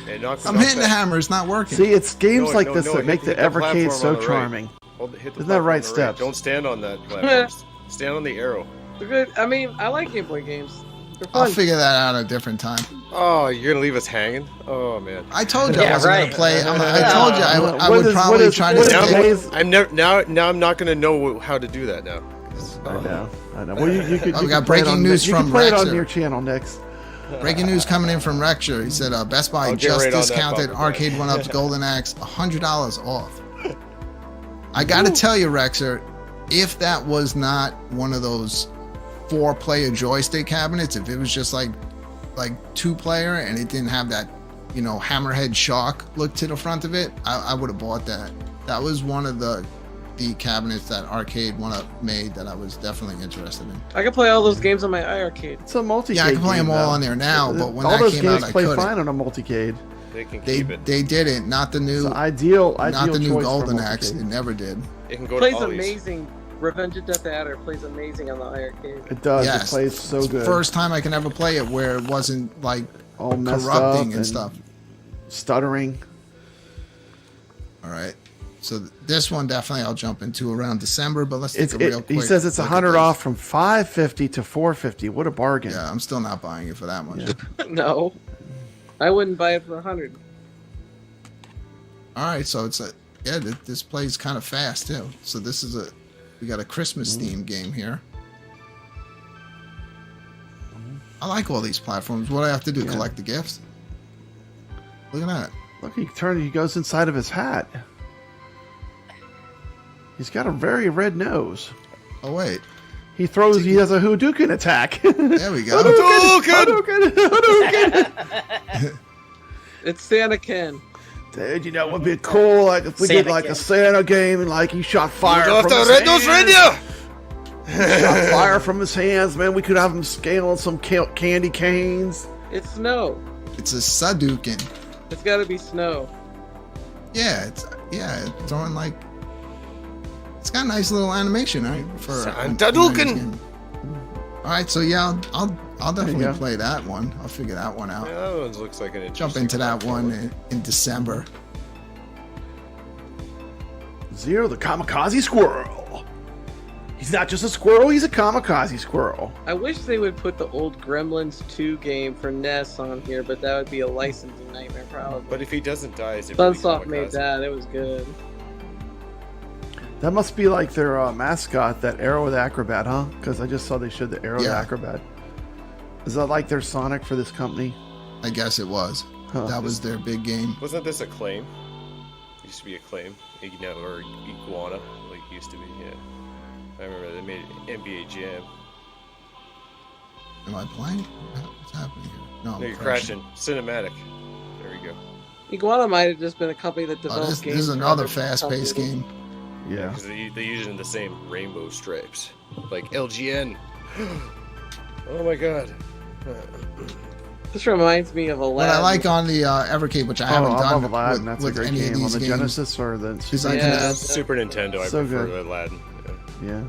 Hey, knock, I'm knock hitting the that- hammer. It's not working. See, it's games No, like no, this no, that hit- make the hit the Evercade platform so on the right. charming. Hit the Isn't that platform right on the steps? Don't stand on that platform. Stand on the arrow. They're good. I mean, I like Game Boy games. They're I'll fun. figure that out a different time. Oh, you're gonna leave us hanging? Oh man. I told you I Yeah, wasn't right. gonna play. I told you I What would is- what probably is- try to what is Now, skip. today's- I'm never now I'm not gonna know how to do that now. I know. Well, you could. Oh, you we got could play it breaking on- news you from can play it on Rexer. your channel next. Breaking news coming in from Rexer. He said Best Buy I'll get just right on that discounted bumper, Arcade man. One Up's Golden Axe $100 off. I gotta tell you, Rexer, if that was not one of those 4-player joystick cabinets, if it was just like 2-player and it didn't have that, hammerhead shock look to the front of it, I would have bought that. That was one of the the cabinets that Arcade One Up made that I was definitely interested in. I can play all those games on my iArcade. It's a multi-cade. Yeah, I can play game, them all though. on there now, but when all that those came games out, I play couldn't. fine on a multi-cade. They can They keep it. they didn't. Not the new. It's ideal not the new choice for Golden Axe. It multi-cade. never did. It can go Plays to Ollie's. amazing. Revenge of Death Adder plays amazing on the iArcade. It does. Yes. It plays so It's good. First time I can ever play it where it wasn't like all messed corrupting up and stuff. Stuttering. All right. So this one definitely I'll jump into around December, but let's take a real quick. He says it's look at 100 this. off from $550 to $450. What a bargain! Yeah, I'm still not buying it for that much. Yeah. No, I wouldn't buy it for 100. All right, so it's a this plays kind of fast too. So this is we got a Christmas themed game here. I like all these platforms. What do I have to do? Yeah. Collect the gifts? Look at that. Look, he goes inside of his hat. He's got a very red nose. Oh wait, He has a Hadouken attack. there we go. Hadouken! Hadouken! It's Santa Ken. Dude, you know what would be cool? Like if we did Santa like Ken. a Santa game and like he shot fire Rudolph from the his Red-Nosed hands. Reindeer! Shot fire from his hands, man. We could have him scaling some candy canes. It's snow. It's a Sadukin. It's got to be snow. Yeah, it's throwing like. It's got a nice little animation, right? For Sadukin. All right, so yeah, I'll definitely go. play that one. I'll figure that one out. Yeah, that one looks like an Jump interesting into that platform. one in December. Zero, the kamikaze squirrel. He's not just a squirrel, he's a kamikaze squirrel. I wish they would put the old Gremlins 2 game for NES on here, but that would be a licensing nightmare probably. But if he doesn't die, is it really Sunsoft made kamikaze? that. It was good. That must be like their mascot, that Arrow the Acrobat, huh? Because I just saw they showed the Arrow the Yeah. Acrobat. Is that like their Sonic for this company? I guess it was. Huh. That was their big game. Wasn't this Acclaim? Used to be Acclaim, or Iguana, like it used to be. Yeah, I remember they made NBA Jam. Am I playing? What's happening here? No, No, you're crashing. Cinematic. There we go. Iguana might have just been a company that Oh, developed this games. is for another other fast-paced companies. game. Yeah. Because they use it in the same rainbow stripes, like LGN. Oh my god. This reminds me of Aladdin. What I like on the Evercade, which I haven't I love done Aladdin. That's a with great any game of on these the games, Genesis or the is I Yeah. can, Super Nintendo, I So prefer good. Aladdin. Yeah. Yeah.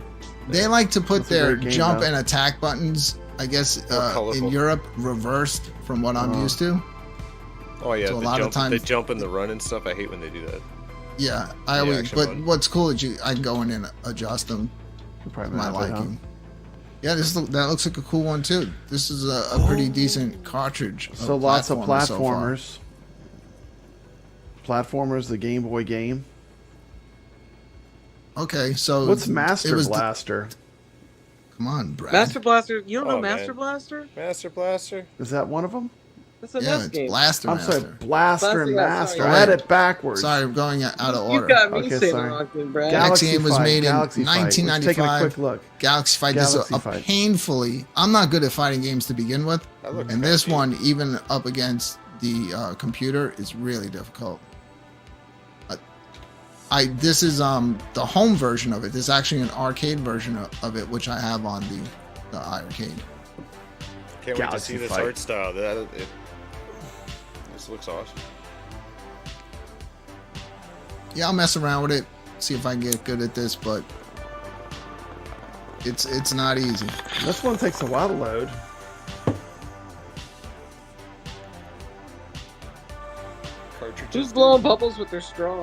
they like to put That's a their great game, jump though. and attack buttons, I guess, More in colorful. Europe, reversed from what I'm Oh. used to. Oh yeah, So a the lot of jump, times- the jump and the run and stuff. I hate when they do that. Yeah, I The always. action But button. what's cool is I can go in and adjust them You probably to my map it, huh? liking. Yeah, that looks like a cool one too. This is a pretty decent cartridge. So lots of platformers so far. platformers. Platformers, the Game Boy game. Okay, so What's it Master was Blaster? come on, Brad. Master Blaster. You don't know Oh, man. Master Blaster? Master Blaster. Is that one of them? That's a yeah, NES it's game. Blaster I'm Master. sorry, Blaster and Blaster, yeah, Master. sorry. I had it backwards. Sorry, I'm going out of You order. got me Okay, saying sorry. the wrong thing, Brad. Next game was Fight, made in Galaxy Fight. Let's take a 1995. quick look. Galaxy Fight. Galaxy This is a Fight. painfully. I'm not good at fighting games to begin with, That looked and this crappy. one, even up against the computer, is really difficult. This is the home version of it. There's actually an arcade version of it, which I have on the iArcade. Can't wait to Galaxy see this Fight. art style. This looks awesome. Yeah, I'll mess around with it, see if I can get good at this, but it's not easy. This one takes a while to load. Cartridges. Who's blowing bubbles with their straw?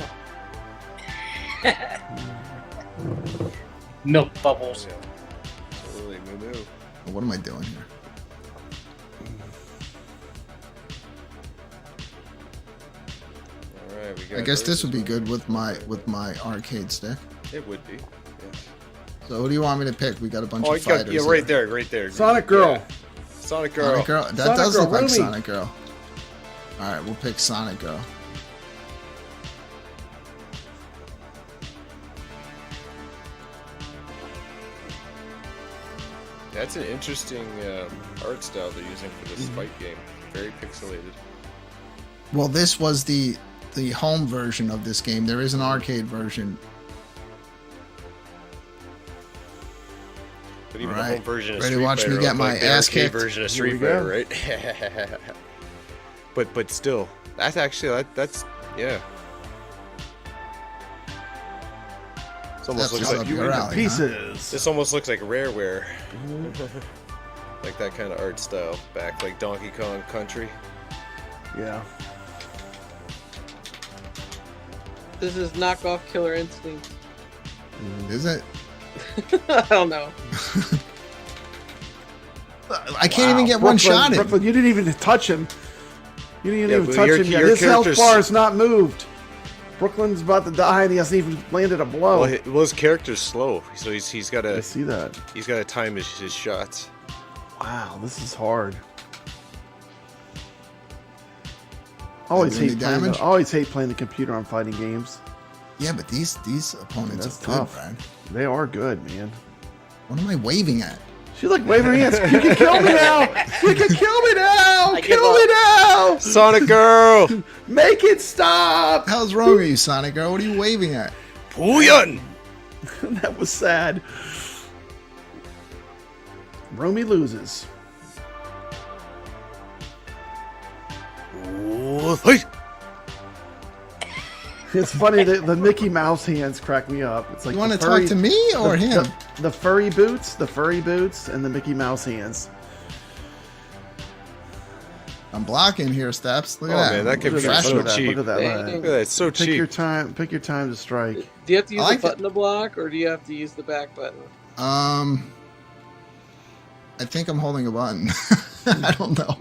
Milk bubbles. Yeah. Totally moo-moo. What am I doing here? All right, we got. I guess this versus would be one. good with my arcade stick. It would be. Yeah. So who do you want me to pick? We got a bunch Oh, of fighters. yeah, right there, right there. Sonic Girl. Yeah. Sonic Girl. Sonic Girl. That Sonic does Girl, look like Rumi. Sonic Girl. All right, we'll pick Sonic Girl. That's an interesting art style they're using for this fight game. Very pixelated. Well, this was the home version of this game. There is an arcade version But even All the right. home version of Ready to Street watch me Fighter get looked my like the ass arcade kicked? version of Here we Street go. Fighter, right? but still, that's actually that's yeah. It's almost That's looks up like your You into alley, huh? pieces. this almost looks like Rareware, like that kind of art style back, like Donkey Kong Country. Yeah. This is knockoff Killer Instinct. Is it? I don't know. I can't even get one shot in. Brooklyn, you didn't even touch him. You didn't even but touch your- him yet. your His health character's- bar is not moved. Brooklyn's about to die and he hasn't even landed a blow. Well, his character's slow, so he's got I to see that. time his shots. Wow, this is hard. I always Do any hate playing. damage? I always hate playing the computer on fighting games. Yeah, but these opponents That's are good, tough. Brad. They are good, man. What am I waving at? She's like waving her hands. You can kill me now. You can kill me now. I give Kill me now. Sonic Girl, Make it stop. What the hell's wrong with you, Sonic Girl? What are you waving at? Puyan. That was sad. Romy loses. Hey. It's funny that the Mickey Mouse hands crack me up. It's like You want to the talk furry- to me or the- him? The furry boots, and the Mickey Mouse hands. I'm blocking here, Steps. Look at Oh, that. man, that could be Look at so Look at that. cheap. Look at that. Dang. lad. Look at that, it's so Pick cheap. your time. Pick your time to strike. Do you have to use I like the button to block, or do you have to use the back button? I think I'm holding a button. I don't know.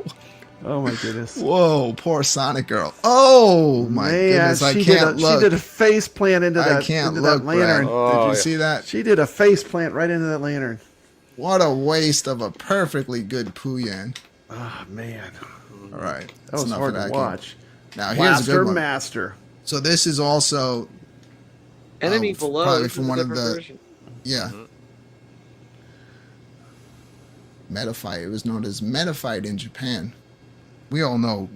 Oh my goodness. Whoa, poor Sonic Girl. Oh my goodness, I can't look. She did a face plant into I that, can't into look, that lantern. Brad. Oh, Did you yeah. see that? She did a face plant right into that lantern. What a waste of a perfectly good Puyan. Oh man, All right, that was hard to watch. Now here's a Blaster good one. Master. So this is also Enemy f- below. probably This from is a one of different the- version. yeah. Metafight. It was known as Metafight in Japan. We all know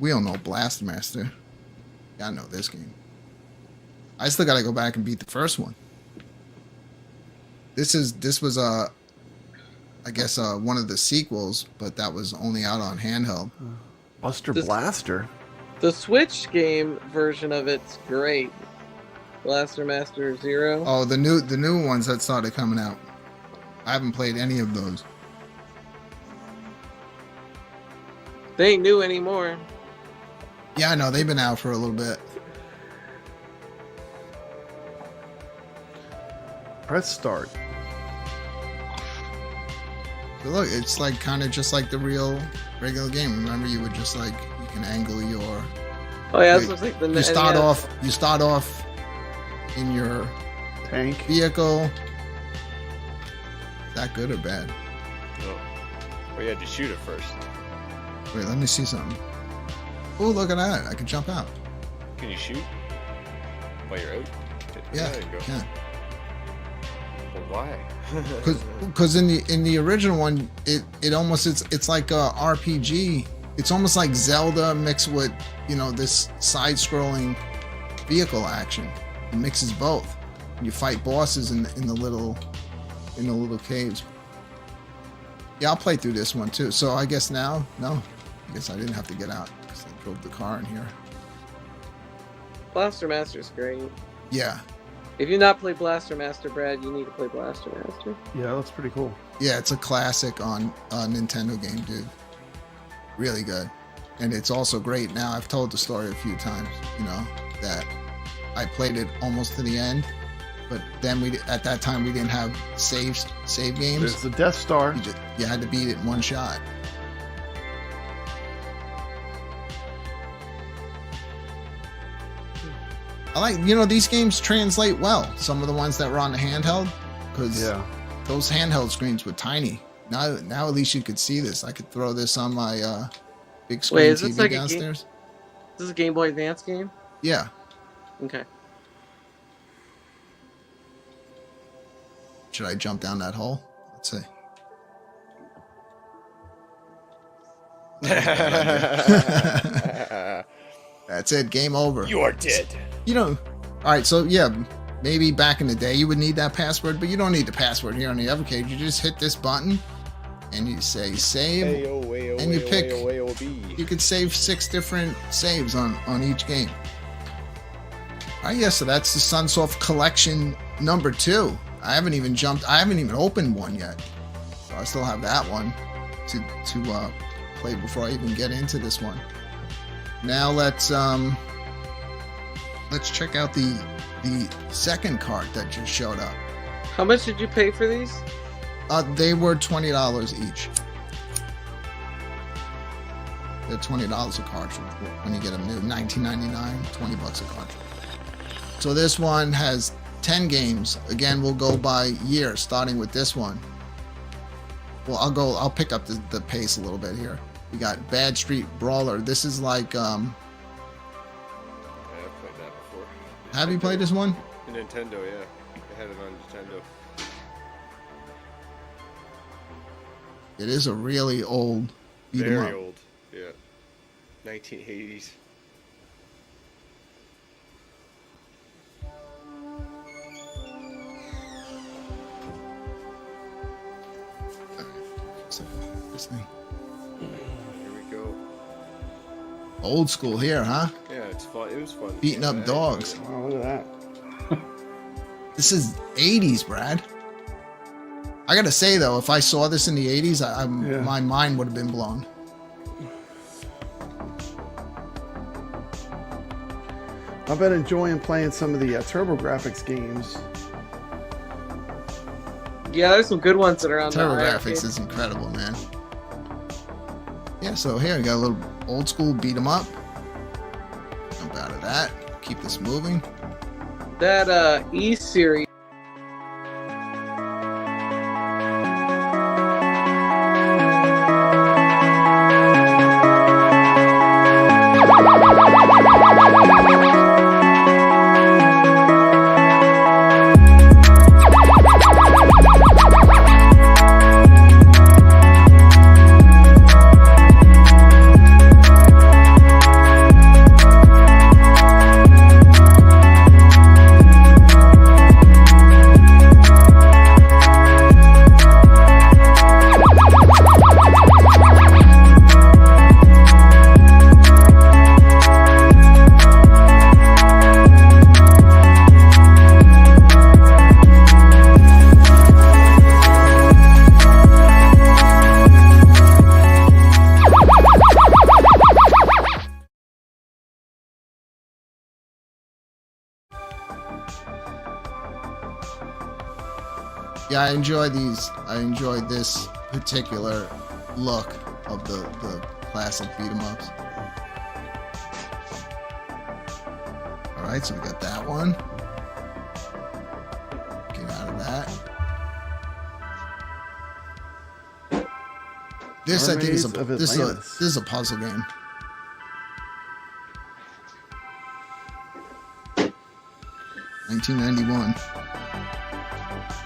Blaster Master. Yeah, I know this game. I still gotta go back and beat the first one. This was I guess one of the sequels, but that was only out on handheld. Buster This- Blaster. The Switch game version of it's great. Blaster Master Zero. Oh, the new ones that started coming out. I haven't played any of those. They ain't new anymore. Yeah, I know they've been out for a little bit. Press start. But look, it's like kind of just like the regular game. Remember, you would just like you can angle your. Oh yeah, Wait, this looks like the You start NES. off. You start off in your Tank. vehicle. Is that good or bad? Oh. Well, you had to shoot it first. Wait, let me see something. Oh, look at that! I can jump out. Can you shoot while you're out? Yeah, There you go. can. Well, why? Because in the original one, it almost it's like a RPG. It's almost like Zelda mixed with this side-scrolling vehicle action. It mixes both. You fight bosses in the little caves. Yeah, I'll play through this one too. So I guess now, no, I guess I didn't have to get out because I drove the car in here. Blaster Master's great. Yeah, If you not play Blaster Master, Brad, you need to play Blaster Master. Yeah, that's pretty cool. yeah, it's a classic on a Nintendo game, dude. Really good, and it's also great. Now I've told the story a few times, that I played it almost to the end, but then at that time we didn't have save games. There's the Death Star. You had to beat it in one shot. I like, these games translate well. Some of the ones that were on the handheld, because Yeah. those handheld screens were tiny. Now at least you could see this. I could throw this on my big screen Wait, is this TV like a game- downstairs. This is a Game Boy Advance game? Yeah. Okay. Should I jump down that hole? Let's see. That's it. Game over. You are dead. All right. So yeah, Maybe back in the day you would need that password, but you don't need the password here on the EVERCADE. You just hit this button and you say save, and you pick. You could save 6 different saves on each game. All right, yeah, so that's the Sunsoft Collection number 2. I haven't even opened one yet. So I still have that one to play before I even get into this one. Now let's check out the second cart that just showed up. How much did you pay for these? They were $20 each. They're $20 a cartridge when you get them new. $19.99, $20 a cartridge. So this one has 10 games. Again, we'll go by year, starting with this one. Well, I'll pick up the pace a little bit here. We got Bad Street Brawler. This is like Yeah, I've played that before. have you played this one? Nintendo, yeah. I had it on Nintendo. It is a really old beat 'em up. Very old, yeah. 1980s. So, this thing. Here we go. Old school here, huh? Yeah, it's fun. It was fun. Beating up dogs. Wow, look at that. This is 80s, Brad. I gotta say though, if I saw this in the 80s, my mind would have been blown. I've been enjoying playing some of the TurboGrafx games. Yeah, there's some good ones that are on TurboGrafx is incredible, man. Yeah, so here we got a little old school beat 'em up. Jump out of that. Keep this moving. That E series. Yeah, I enjoy these. I enjoy this particular look of the classic beat 'em ups. All right, so we got that one. Get out of that. This I think is this is a puzzle game. $1991.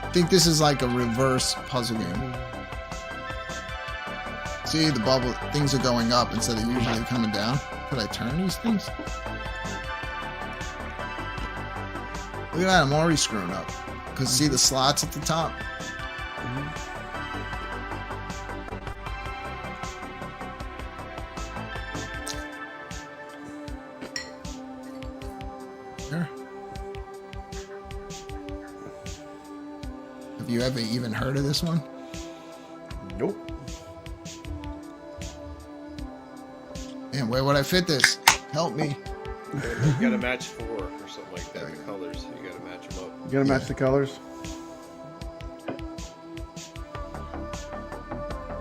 I think this is like a reverse puzzle game. See, the bubble things are going up instead of usually coming down. Could I turn these things? Look at that, I'm already screwing up. Because see the slots at the top? Here. Have you ever even heard of this one? Nope. Man, where would I fit this? Help me. You gotta match 4 or something like that. The colors, you gotta match them up. You gotta match the colors.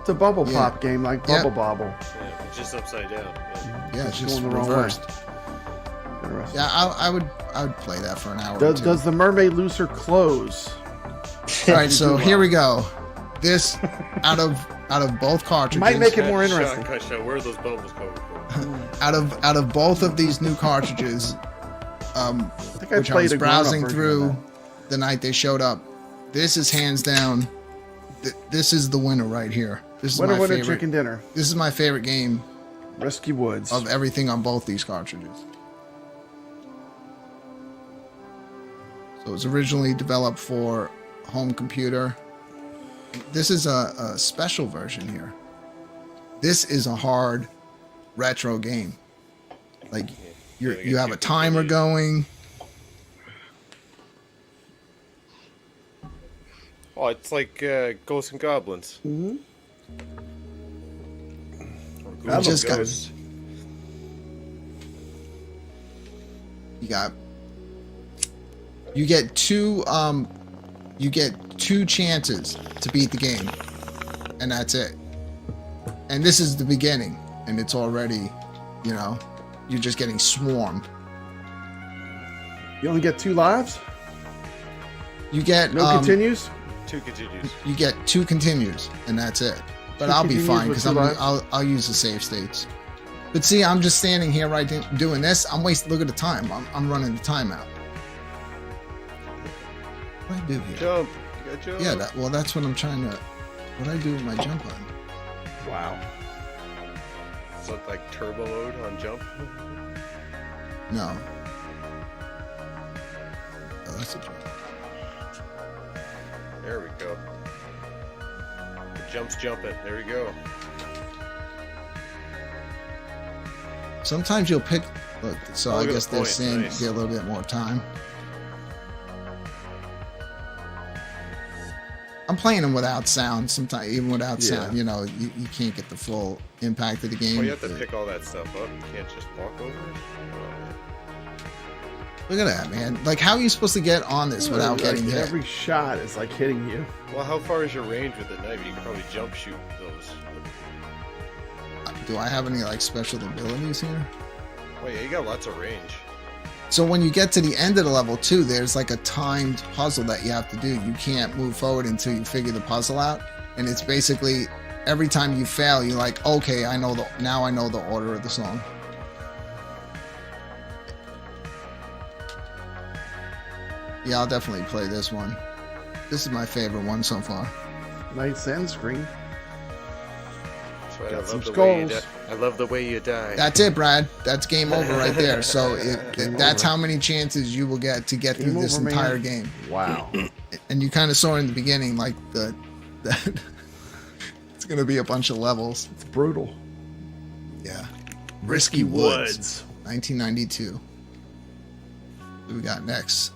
It's a bubble pop game, like Bubble Bobble. Yeah, it's just upside down. Yeah, it's just going the wrong way. reversed. Yeah, I would play that for an hour. Does the mermaid looser close? All right, so here we go. This out of both cartridges. Might make it more interesting. Where are those bubbles coming from? out of both of these new cartridges, which I was browsing through the night they showed up. This is hands down. This is the winner right here. This is my favorite. Chicken dinner. This is my favorite game. Rescue Woods. Of everything on both these cartridges. So it was originally developed for home computer. This is a special version here. This is a hard retro game. Like you have a timer going. Oh, it's like Ghosts and Goblins. Mm-hmm. Or Just got- Ghosts. You get two chances to beat the game, and that's it. And this is the beginning, and it's already, you're just getting swarmed. You only get 2 lives? You get No continues? 2 continues. You get 2 continues, and that's it. But 2 I'll be continues fine with because 2 lives? I'll use the save states. But see, I'm just standing here doing this. I'm wasting. Look at the time. I'm running the timeout. What do I do here? Jump. You got jump. Yeah, that's what I'm trying to. What do I do with my jump button? Wow. Is that like turbo mode on jump? No. Oh, that's a jump. There we go. The jump's jumping. There we go. Sometimes you'll pick. Look, so Oh, I look at guess the they're points, saying nice. get a little bit more time. I'm playing them without sound. Sometimes even without sound, you can't get the full impact of the game. Well, you have to pick all that stuff up. You can't just walk over it. Look at that, man! Like, how are you supposed to get on this without Like, getting hit? every shot is like hitting you. Well, how far is your range with the knife? You can probably jump shoot those. Do I have any like special abilities here? Oh yeah, you got lots of range. So when you get to the end of the level too, there's like a timed puzzle that you have to do. You can't move forward until you figure the puzzle out, and it's basically every time you fail, you're like, okay, now I know the order of the song. Yeah, I'll definitely play this one. This is my favorite one so far. Nice end screen. That's right, Got some way skulls. I love the way you die. That's it, Brad. That's game over right there. So that's how many chances you will get to get through Game this over, man. entire game. Wow. And you kind of saw in the beginning, like that it's gonna be a bunch of levels. It's brutal. Yeah. Risky Woods, 1992. What do we got next?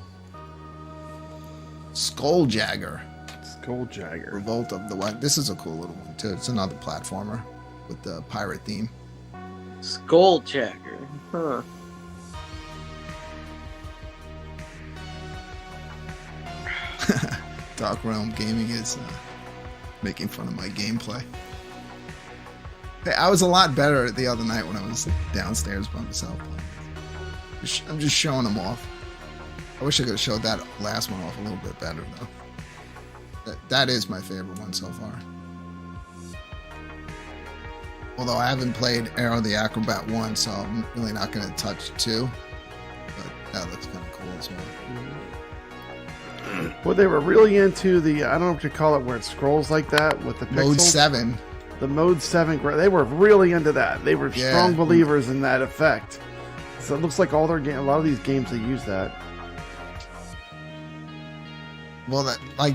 Skulljagger, Skulljagger. Revolt of the West. This is a cool little one too. It's another platformer with the pirate theme. Skulljagger. Huh. Dark Realm Gaming is making fun of my gameplay. Hey, I was a lot better the other night when I was downstairs by myself. I'm just showing them off. I wish I could have showed that last one off a little bit better though. That is my favorite one so far. Although I haven't played Arrow the Acrobat 1, so I'm really not going to touch 2. But that looks kind of cool as well. Well, they were really into the, I don't know what you call it, where it scrolls like that with the pixels. Mode 7. The Mode 7, they were really into that. They were Yeah. strong believers in that effect. So it looks like all their a lot of these games, they use that. Well, that like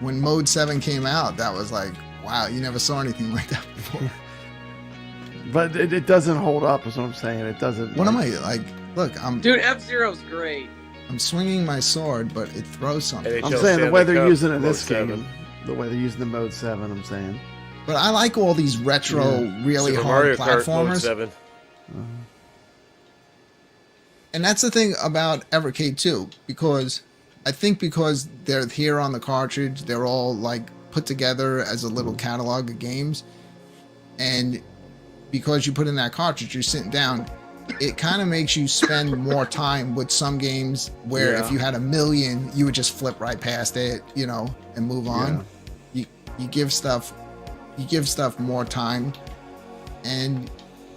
when Mode 7 came out, that was like, wow, you never saw anything like that before. But it doesn't hold up, is what I'm saying. It doesn't. What am I like? Look, Dude, F-Zero's great. I'm swinging my sword, but it throws something. NHL I'm saying the way Stanley they're Cup, using it in Mode this 7. game. The way they're using the Mode 7, I'm saying. But I like all these retro, really Super hard Mario Kart Mode platformers. 7. And that's the thing about EVERCADE too, because I think because they're here on the cartridge, they're all like put together as a little catalog of games. And because you put in that cartridge, you're sitting down, it kind of makes you spend more time with some games where if you had a million, you would just flip right past it, and move on. You give stuff more time, and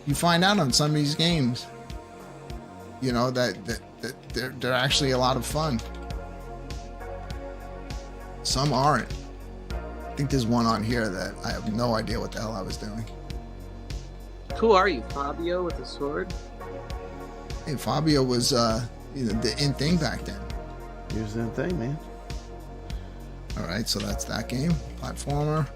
you find out on some of these games, that they're actually a lot of fun. Some aren't. I think there's one on here that I have no idea what the hell I was doing. Who are you, Fabio with the sword? Hey, Fabio was the in thing back then. Here's the thing, man. All right, so that's that game. Platformer.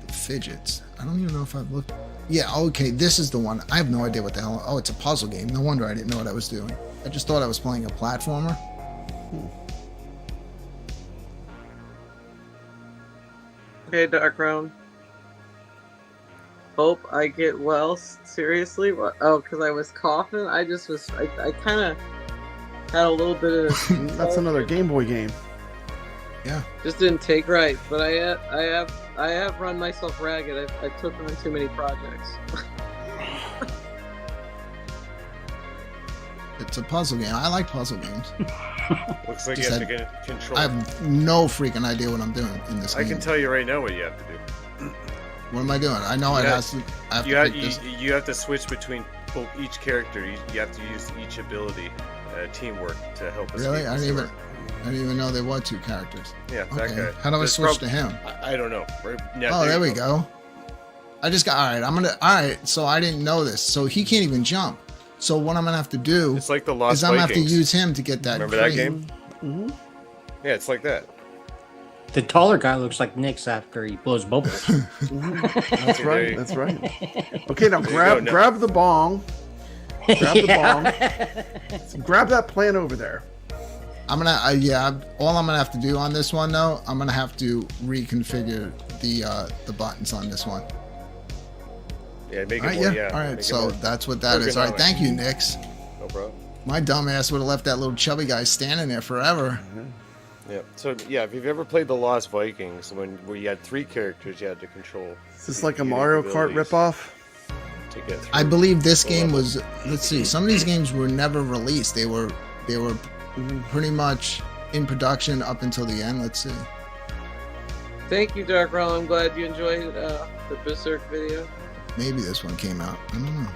The Fidgets. I don't even know if I've looked. Yeah, okay, this is the one. I have no idea what the hell. Oh, it's a puzzle game. No wonder I didn't know what I was doing. I just thought I was playing a platformer. Okay, Dark Realm. Hope I get well. Seriously? What? Oh, because I was coughing? I just was. I kind of had a little bit of. That's another Game Boy game. Yeah. Just didn't take right, but I have run myself ragged. I took on too many projects. It's a puzzle game. I like puzzle games. Looks like Just you have to get control. I have no freaking idea what I'm doing in this game. I can tell you right now what you have to do. What am I doing? I know it has to. I have to pick this. You have to switch between each character. You have to use each ability, teamwork to help us. Really? I didn't even know there were two characters. Yeah, Okay. that guy. How do I switch to him? I don't know. Right now, Oh, there we go. I just got. All right. So I didn't know this. So he can't even jump. So what I'm gonna have to do It's like the Lost is I'm gonna have to Vikings. use him to get that. Remember crate. that game? Mm-hmm. Yeah, it's like that. The taller guy looks like Nick's after he blows bubbles. That's There right. you- That's right. Okay, now you grab go, now- grab the bong. Grab the Yeah. bong. Grab that plant over there. I'm gonna. All I'm gonna have to do on this one though, I'm gonna have to reconfigure the buttons on this one. Yeah, make All it right. more. Yeah. All right. make it So more- that's what that is. All right. ergonomic. Thank you, Nix. No problem. My dumb ass would have left that little chubby guy standing there forever. Yeah. So yeah, if you've ever played the Lost Vikings, where you had 3 characters you had to control. Is this like a unique Mario Kart abilities ripoff? to get through. I believe this the game level. was. Let's see. Some of these games were never released. They were pretty much in production up until the end. Let's see. Thank you, Dark Realm. I'm glad you enjoyed the Berserk video. Maybe this one came out. I don't know.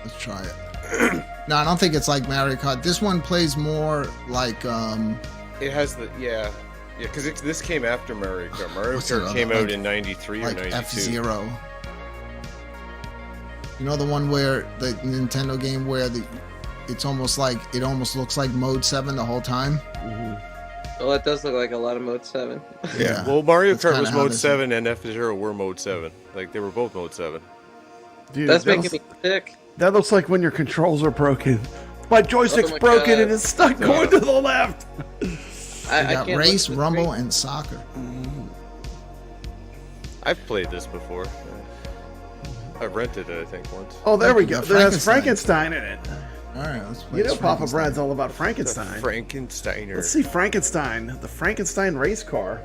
Let's try it. No, I don't think it's like Mario Kart. This one plays more like It has the because this came after Mario Kart. Mario What's that Kart other- came out like- in '93 or like '92. F-Zero. You know the one where the Nintendo game where it almost looks like Mode 7 the whole time. Well, that does look like a lot of Mode 7. Yeah. Well, Mario That's Kart kinda was how Mode this is. 7 and F-Zero were Mode 7. Like they were both Mode 7. Dude, That's that making me sick. That looks like when your controls are broken. My joystick's Oh my broken God. and it's stuck going to the left. I You got can't race, look at the rumble, screen. and soccer. I've played this before. I rented it, I think, once. Oh, there we go. Yeah, There has Frankenstein. Frankenstein in it. All right, let's play You know this Papa Frankenstein. Brad's all about The Frankenstein. Frankensteiner. Let's see Frankenstein, the Frankenstein race car.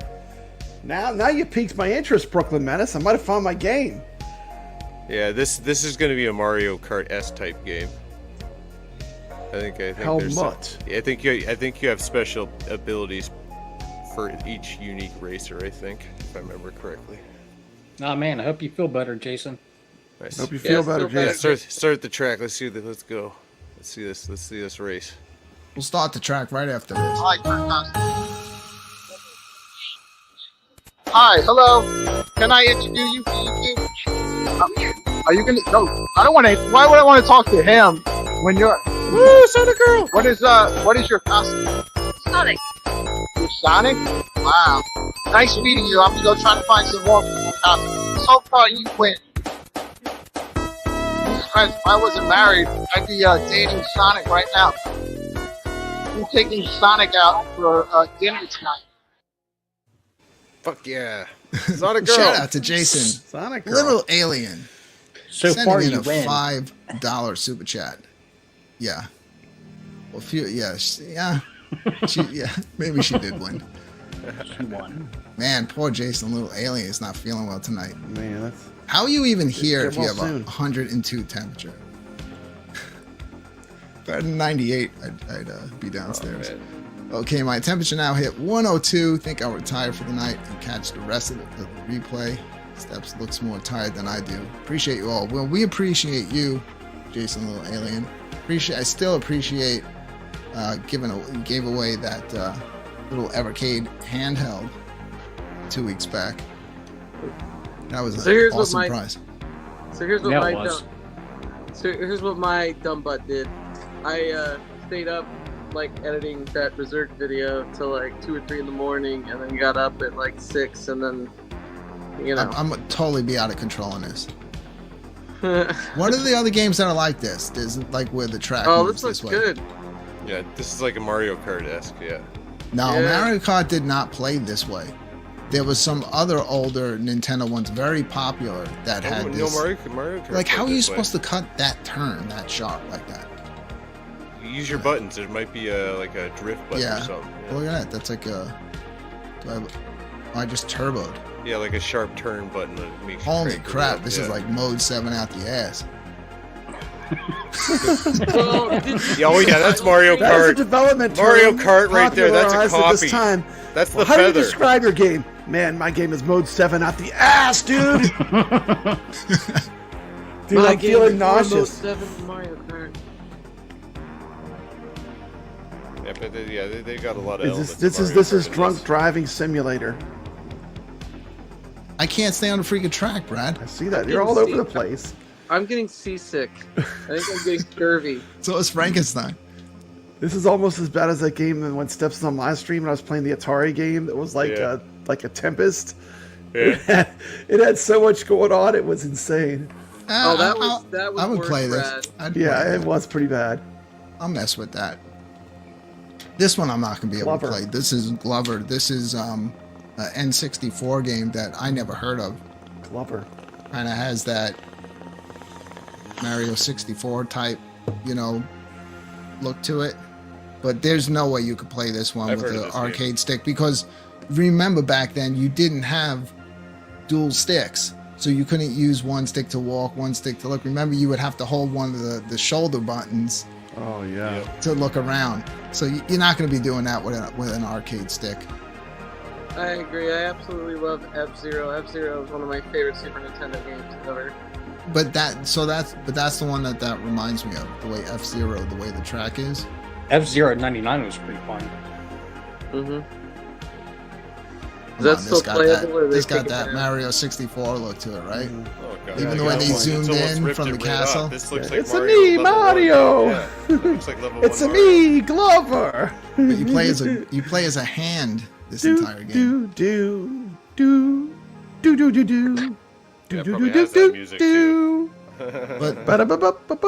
Now you piqued my interest, Brooklyn Menace. I might have found my game. Yeah, this is going to be a Mario Kart S type game. I think How there's much? I think you have special abilities for each unique racer. I think, if I remember correctly. Oh man, I hope you feel better, Jason. Nice. Hope you feel Yeah, better, still better. Jason. Start the track. Let's go. Let's see this race. We'll start the track right after this. Hi, hello. Can I interview you for YouTube? Are you gonna? No, I don't want to. Why would I want to talk to him when you're? Woo, Sonic Girl. What is your costume? Sonic. You're Sonic? Wow. Nice meeting you. I'm gonna go try to find some more costumes. So far, you win. Jesus Christ, if I wasn't married, I'd be dating Sonic right now. I'm taking Sonic out for dinner tonight. Fuck yeah, Sonic Girl. Shout out to Jason, Sonic Girl. Little Alien, So sending far in you a win. $5 super chat. Yeah. Well, maybe she did win. You won. Man, poor Jason, Little Alien is not feeling well tonight. Man, that's How are you even here Get if you well have soon. 102 temperature? If I had 98, I'd be downstairs. Okay, my temperature now hit 102. Think I'll retire for the night and catch the rest of the replay. Steps looks more tired than I do. Appreciate you all. Well, we appreciate you, Jason, Little Alien. I still appreciate gave away that little EVERCADE handheld 2 weeks back. That was So here's an what awesome my- prize. So here's what Yeah, it Mike was. done. So here's what my dumb butt did. I stayed up like editing that Berserk video till like 2 or 3 in the morning, and then got up at like 6, and then I'm gonna totally be out of control in this. What are the other games that are like this? There's like where the track moves this looks way. good. Yeah, this is like a Mario Kart-esque, yeah. No, Yeah. Mario Kart did not play this way. There was some other older Nintendo ones very popular that had No, this. Mario Kart Like, how are you this way. supposed to cut that turn that sharp like that? You use your buttons. There might be like a drift button Yeah. or something. Look at that. That's like a. I just turboed. Yeah, like a sharp turn button that makes you Holy crank it crap! up, This yeah. is like mode 7 out the ass. Well, Oh yeah, that's Mario That is a Kart. development Mario term Kart right there, that's a popularized at this copy. time. That's the Well, how do you feather. describe your game? Man, my game is mode 7 out the ass, dude. Dude, my I'm game feeling is more Mode nauseous. 7 Mario Kart. Yeah, but they got a lot of Is elements. this of is Mario this is Kart in drunk this. driving simulator. I can't stay on the freaking track, Brad. I see that. I'm You're all getting over the sick. place. I'm getting seasick. I think I'm getting scurvy. So is Frankenstein. This is almost as bad as that game that when Steps was on my stream when I was playing the Atari game that was like Yeah. a Tempest. Yeah. It had so much going on, it was insane. Oh, that was I would worse, play this. Brad. I'd play Yeah, that. it was pretty bad. I'll mess with that. This one I'm not gonna be able Glover. to play. This is Glover. This is a N64 game that I never heard of. Glover. Kind of has that Mario 64 type, look to it. But there's no way you could play this one I've with heard of the this arcade stick because remember back then you didn't have dual sticks. So you couldn't use one stick to walk, one stick to look. Remember, you would have to hold one of the shoulder buttons Oh yeah. to look around. So you're not going to be doing that with an arcade stick. I agree. I absolutely love F-Zero. F-Zero is one of my favorite Super Nintendo games ever. But that's the one that reminds me of the way F-Zero, the way the track is. F-Zero 99 was pretty fun. Mm-hmm. Come that on, still playable, or they This got take it that down? Mario 64 look to it, right? Oh, God. Even the Yeah, way they it's zoomed almost in ripped from it the right castle. off. This looks Yeah. like It's a Mario me, level Mario! 1. Yeah, it looks like level It's 1 a Mario. me, Glover. But you play as a hand this entire game. Do do do do do do do Yeah, do probably do has do that music, too. But Ba-da-ba-ba-ba-ba.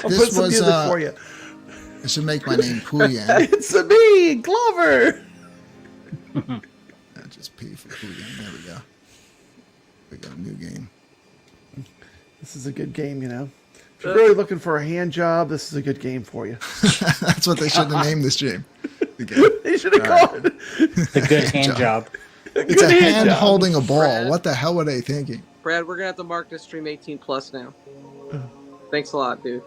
I'll This put some was, music for you. it should make my name Puyan. It's a me, Glover. Just P for Puyan. There we go. We got a new game. This is a good game, you know. If you're really looking for a hand job, this is a good game for you. That's what they should have named this game. The game. They should have called it. The good hand job. It's a Good hand job. holding a ball. Brad. What the hell were they thinking? Brad, we're gonna have to mark this stream 18 plus now. Thanks a lot, dude.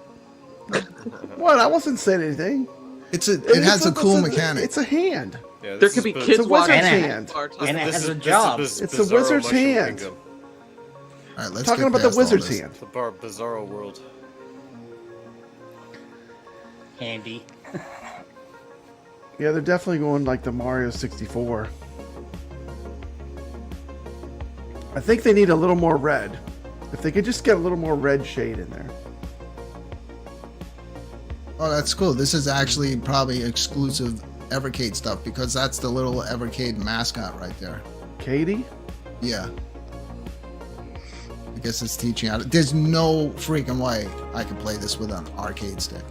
What? I wasn't saying anything. It has a cool mechanic. It's a hand. Yeah, There this could be is kids It's a watching. wizard's And hand. And it This has is- a this is job. Biz- It's a Bizarro wizard's Mushroom hand. Kingdom. All right, let's Talking get about the past all wizard's this. hand. The Bizarro world. Handy. Yeah, they're definitely going like the Mario 64. I think they need a little more red. If they could just get a little more red shade in there. Oh, that's cool. This is actually probably exclusive EVERCADE stuff because that's the little EVERCADE mascot right there. Katie? Yeah. I guess it's teaching how to. There's no freaking way I could play this with an arcade stick.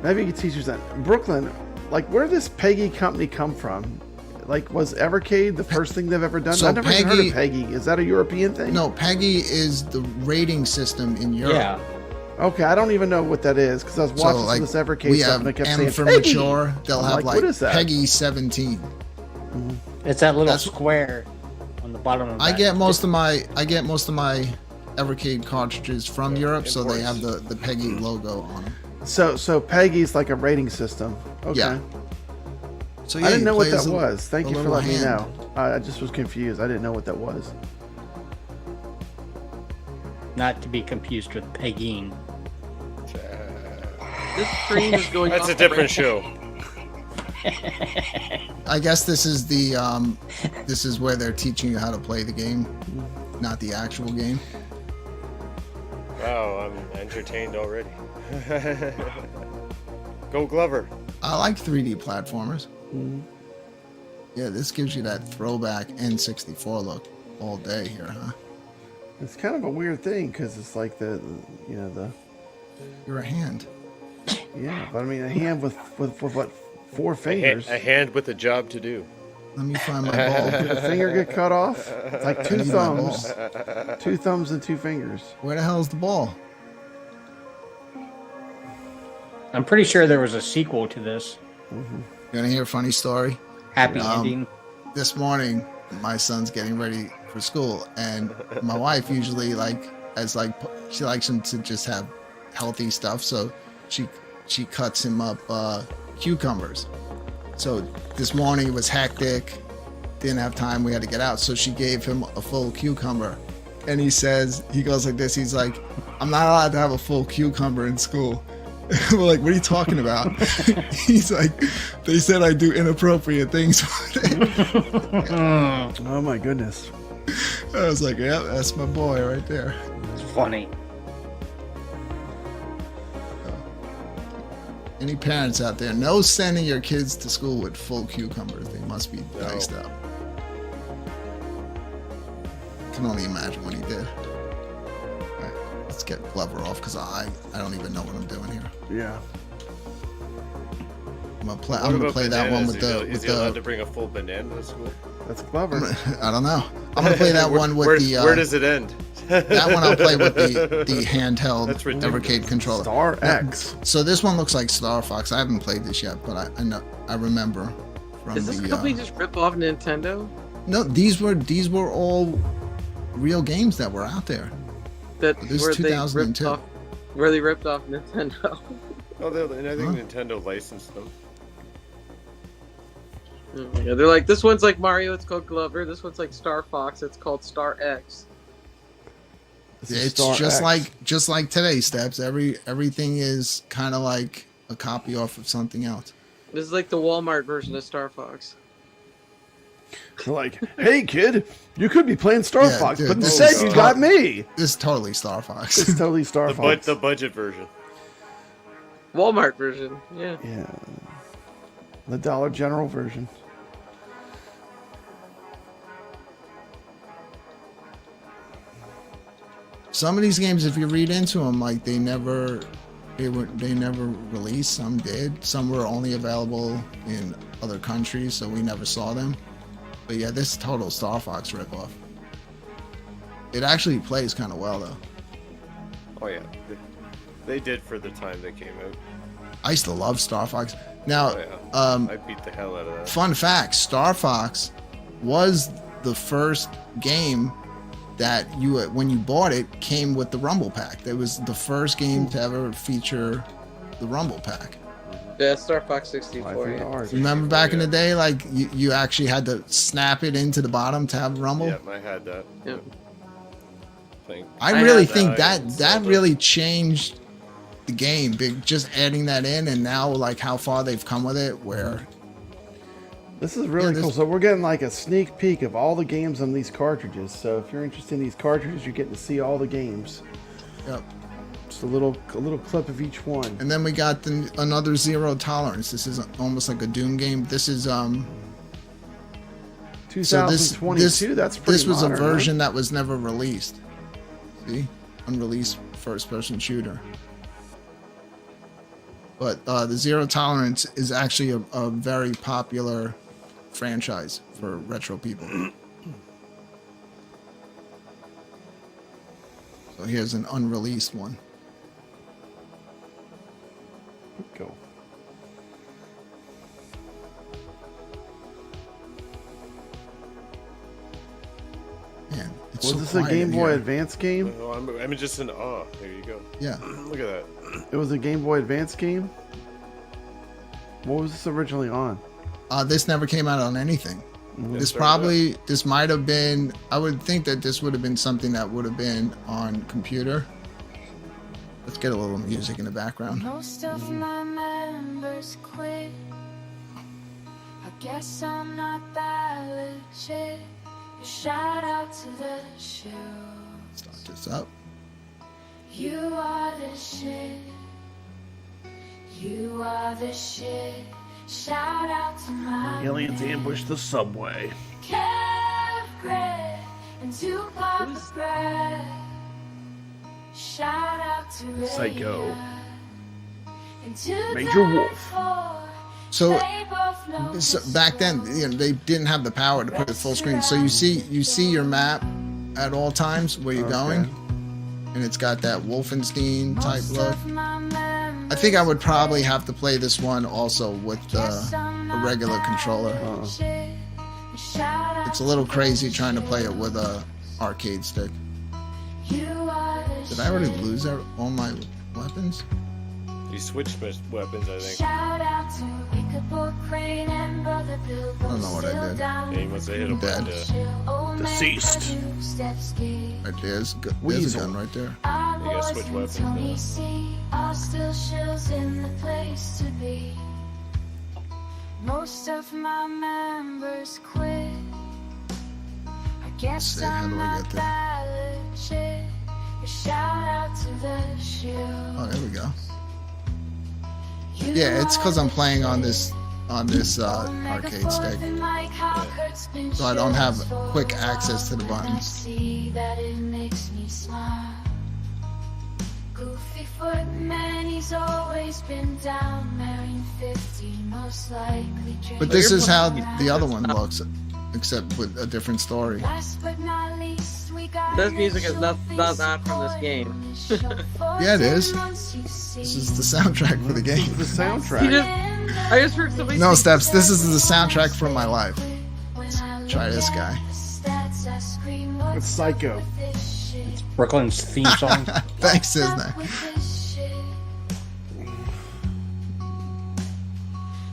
Maybe you could teach us that. Brooklyn, like where did this Peggy company come from? Like, was EVERCADE the first thing they've ever done? So I've never even heard Peggy- of Peggy. Is that a European thing? No, PEGI is the rating system in Europe. Yeah. Okay, I don't even know what that is because I was watching So, like, some of this EVERCADE we stuff have and I kept M saying for Peggy. mature. They'll I'm have like, like what is that? PEGI 17. It's that little That's- square on the bottom of I that. get most of my EVERCADE cartridges from Europe, so they have imports. the PEGI logo on them. So Peggy's like a rating system. Okay. Yeah. So I didn't you know what play that as a- was. Thank a you for little letting me hand. know. I just was confused. I didn't know what that was. Not to be confused with Pegging. This stream is going. That's off a the different rails. show. I guess this is the this is where they're teaching you how to play the game, not the actual game. Wow, I'm entertained already. Go Glover. I like 3D platformers. Yeah, this gives you that throwback N64 look all day here, huh? It's kind of a weird thing because it's like the You're a hand. yeah, but I mean a hand with what, 4 fingers? A hand with a job to do. Let me find my ball. Did a finger get cut off? It's like 2 need my thumbs. 2 thumbs and 2 fingers. Where the hell's the ball? I'm pretty sure there was a sequel to this. You want to hear a funny story? Happy ending. This morning, my son's getting ready for school, and my wife usually she likes him to just have healthy stuff, so she cuts him up cucumbers. So this morning it was hectic, didn't have time, we had to get out, so she gave him a full cucumber, and he goes like this, he's like, I'm not allowed to have a full cucumber in school. We're like, what are you talking about? He's like, they said I do inappropriate things with it. Oh my goodness. I was like, yeah, that's my boy right there. It's funny. Any parents out there, no sending your kids to school with full cucumbers. They must be diced up. Can only imagine what he did. All right, let's get Glover off because I don't even know what I'm doing here. Yeah. I'm gonna play that one with the. Is he allowed to bring a full banana to school? That's clever. I don't know. I'm gonna play that one with the. Where does it end? That one I'll play with the handheld That's ridiculous. EVERCADE controller. Star X. So this one looks like Star Fox. I haven't played this yet, but I remember from Is this the. company just rip off Nintendo? No, these were all real games that were out there. This is 2002. Where they ripped off Nintendo. Oh, and I think Nintendo licensed them. Yeah, they're like, this one's like Mario, it's called Glover. This one's like Star Fox, it's called Star X. It's Star just like today's steps. Everything is kind of like a copy off of something else. This is like the Walmart version of Star Fox. They're like, hey kid, you could be playing Star Yeah, Fox, dude, but this instead is you got me. This is totally Star Fox. It's totally Star Fox. The budget version. Walmart version, yeah. Yeah. The Dollar General version. Some of these games, if you read into them, like they never released. Some did. Some were only available in other countries, so we never saw them. But yeah, this is total Star Fox ripoff. It actually plays kind of well though. Oh yeah, they did for the time they came out. I used to love Star Fox. Now, I beat the hell out of that. Fun fact: Star Fox was the first game that when you bought it, came with the Rumble Pack. It was the first game to ever feature the Rumble Pack. Yeah, Star Fox 64. Yeah. Remember back in the day, like you actually had to snap it into the bottom to have Rumble? Yep, I had that. Yep. I really think that really changed the game. Just adding that in, and now like how far they've come with it, where this is really cool. So we're getting like a sneak peek of all the games on these cartridges. So if you're interested in these cartridges, you're getting to see all the games. Yep. Just a little clip of each one. And then we got another Zero Tolerance. This is almost like a Doom game. This is 2022. That's pretty This was modern, a version right? that was never released. See, unreleased first-person shooter. But the Zero Tolerance is actually a very popular franchise for retro people. So here's an unreleased one. Go. Man, it's Was so this a quiet Game in Boy here. Advance game? Oh, I'm just in awe. There you go. Yeah. Look at that. It was a Game Boy Advance game? What was this originally on? This never came out on anything. This might have been, I would think that this would have been something that would have been on computer. Let's get a little music in the background. Most of my members quit. I guess I'm not that legit. Shout out to the show. Start this up. You are the shit. You are the shit. Shout out to my Aliens ambush the subway. Kev Gray and to Papa Brad. Shout out to Ray Psycho. and to Major Wolf. So back then, you know, they didn't have the power to put it full screen. So you see your map at all times where you're going, and it's got that Wolfenstein type look. I think I would probably have to play this one also with a regular controller. It's a little crazy trying to play it with a arcade stick. Did I already lose all my weapons? You switched weapons, I think. I don't know what I did. Yeah, you must have hit a Dead. button. Deceased. Right there's a gun right there. You gotta switch weapons Most of my members quit. I guess Say, how do I I'm get not there? that legit. A shout out to the shield. Oh, there we go. Yeah, it's because I'm playing on this arcade stick, so I don't have quick access to the buttons. Goofy footman, he's always been down there in 50, most likely. But this is how the other one looks, except with a different story. Last but not least, we got This music is not from this game. Yeah, it is. This is the soundtrack for the game. The soundtrack. I just heard somebody. No, Steps, this is the soundtrack for my life. Try this guy. It's Psycho. Brooklyn's theme song. Thanks, Cisne.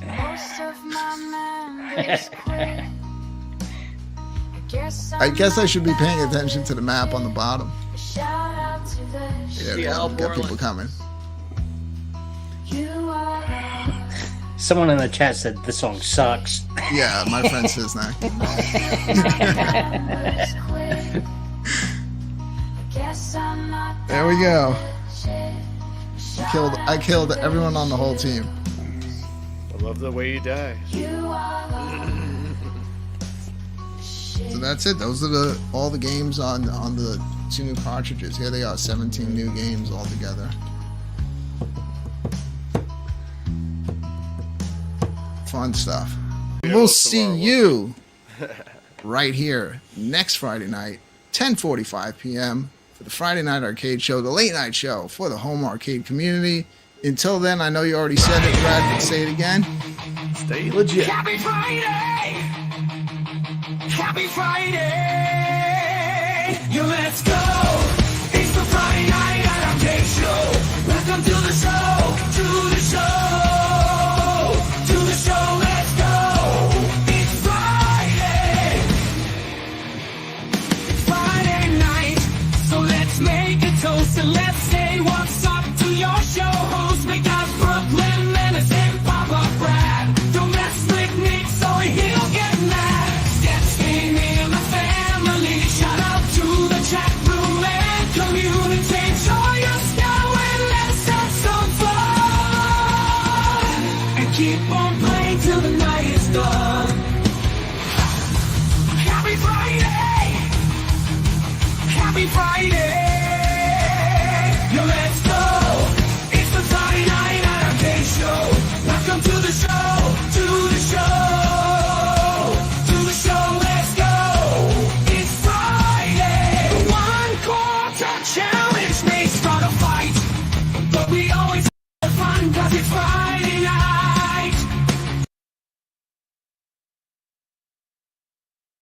Most of my members quit. I guess I should be paying attention to the map on the bottom. Shout out to the Yeah, Yeah, I'll got people Borland. coming. you are Someone in the chat said this song sucks. Yeah, my friend Cisne. There we go. I killed everyone on the whole team. I love the way you die. So that's it. Those are all the games on the 2 new cartridges. Here they are, 17 new games altogether. Fun stuff. We'll see you right here next Friday night, 10:45 p.m. for the Friday Night Arcade Show, the late night show for the home arcade community. Until then, I know you already said it, Brad, but say it again. Stay legit. Happy Friday! Happy Friday! Yo, let's go! It's the Friday Night Arcade Show. Welcome to the show, to the show, to the show. Let's go! It's Friday. It's Friday night, so let's make a toast and let's say what's up to your show host. We got Brooklyn, Menace, and Papa Brad. Don't mess with Nick, so he'll get mad. In the family, shout out to the chat room and community. Join us now and let's have some fun. And keep on playing till the night is done. Happy Friday! Happy Friday!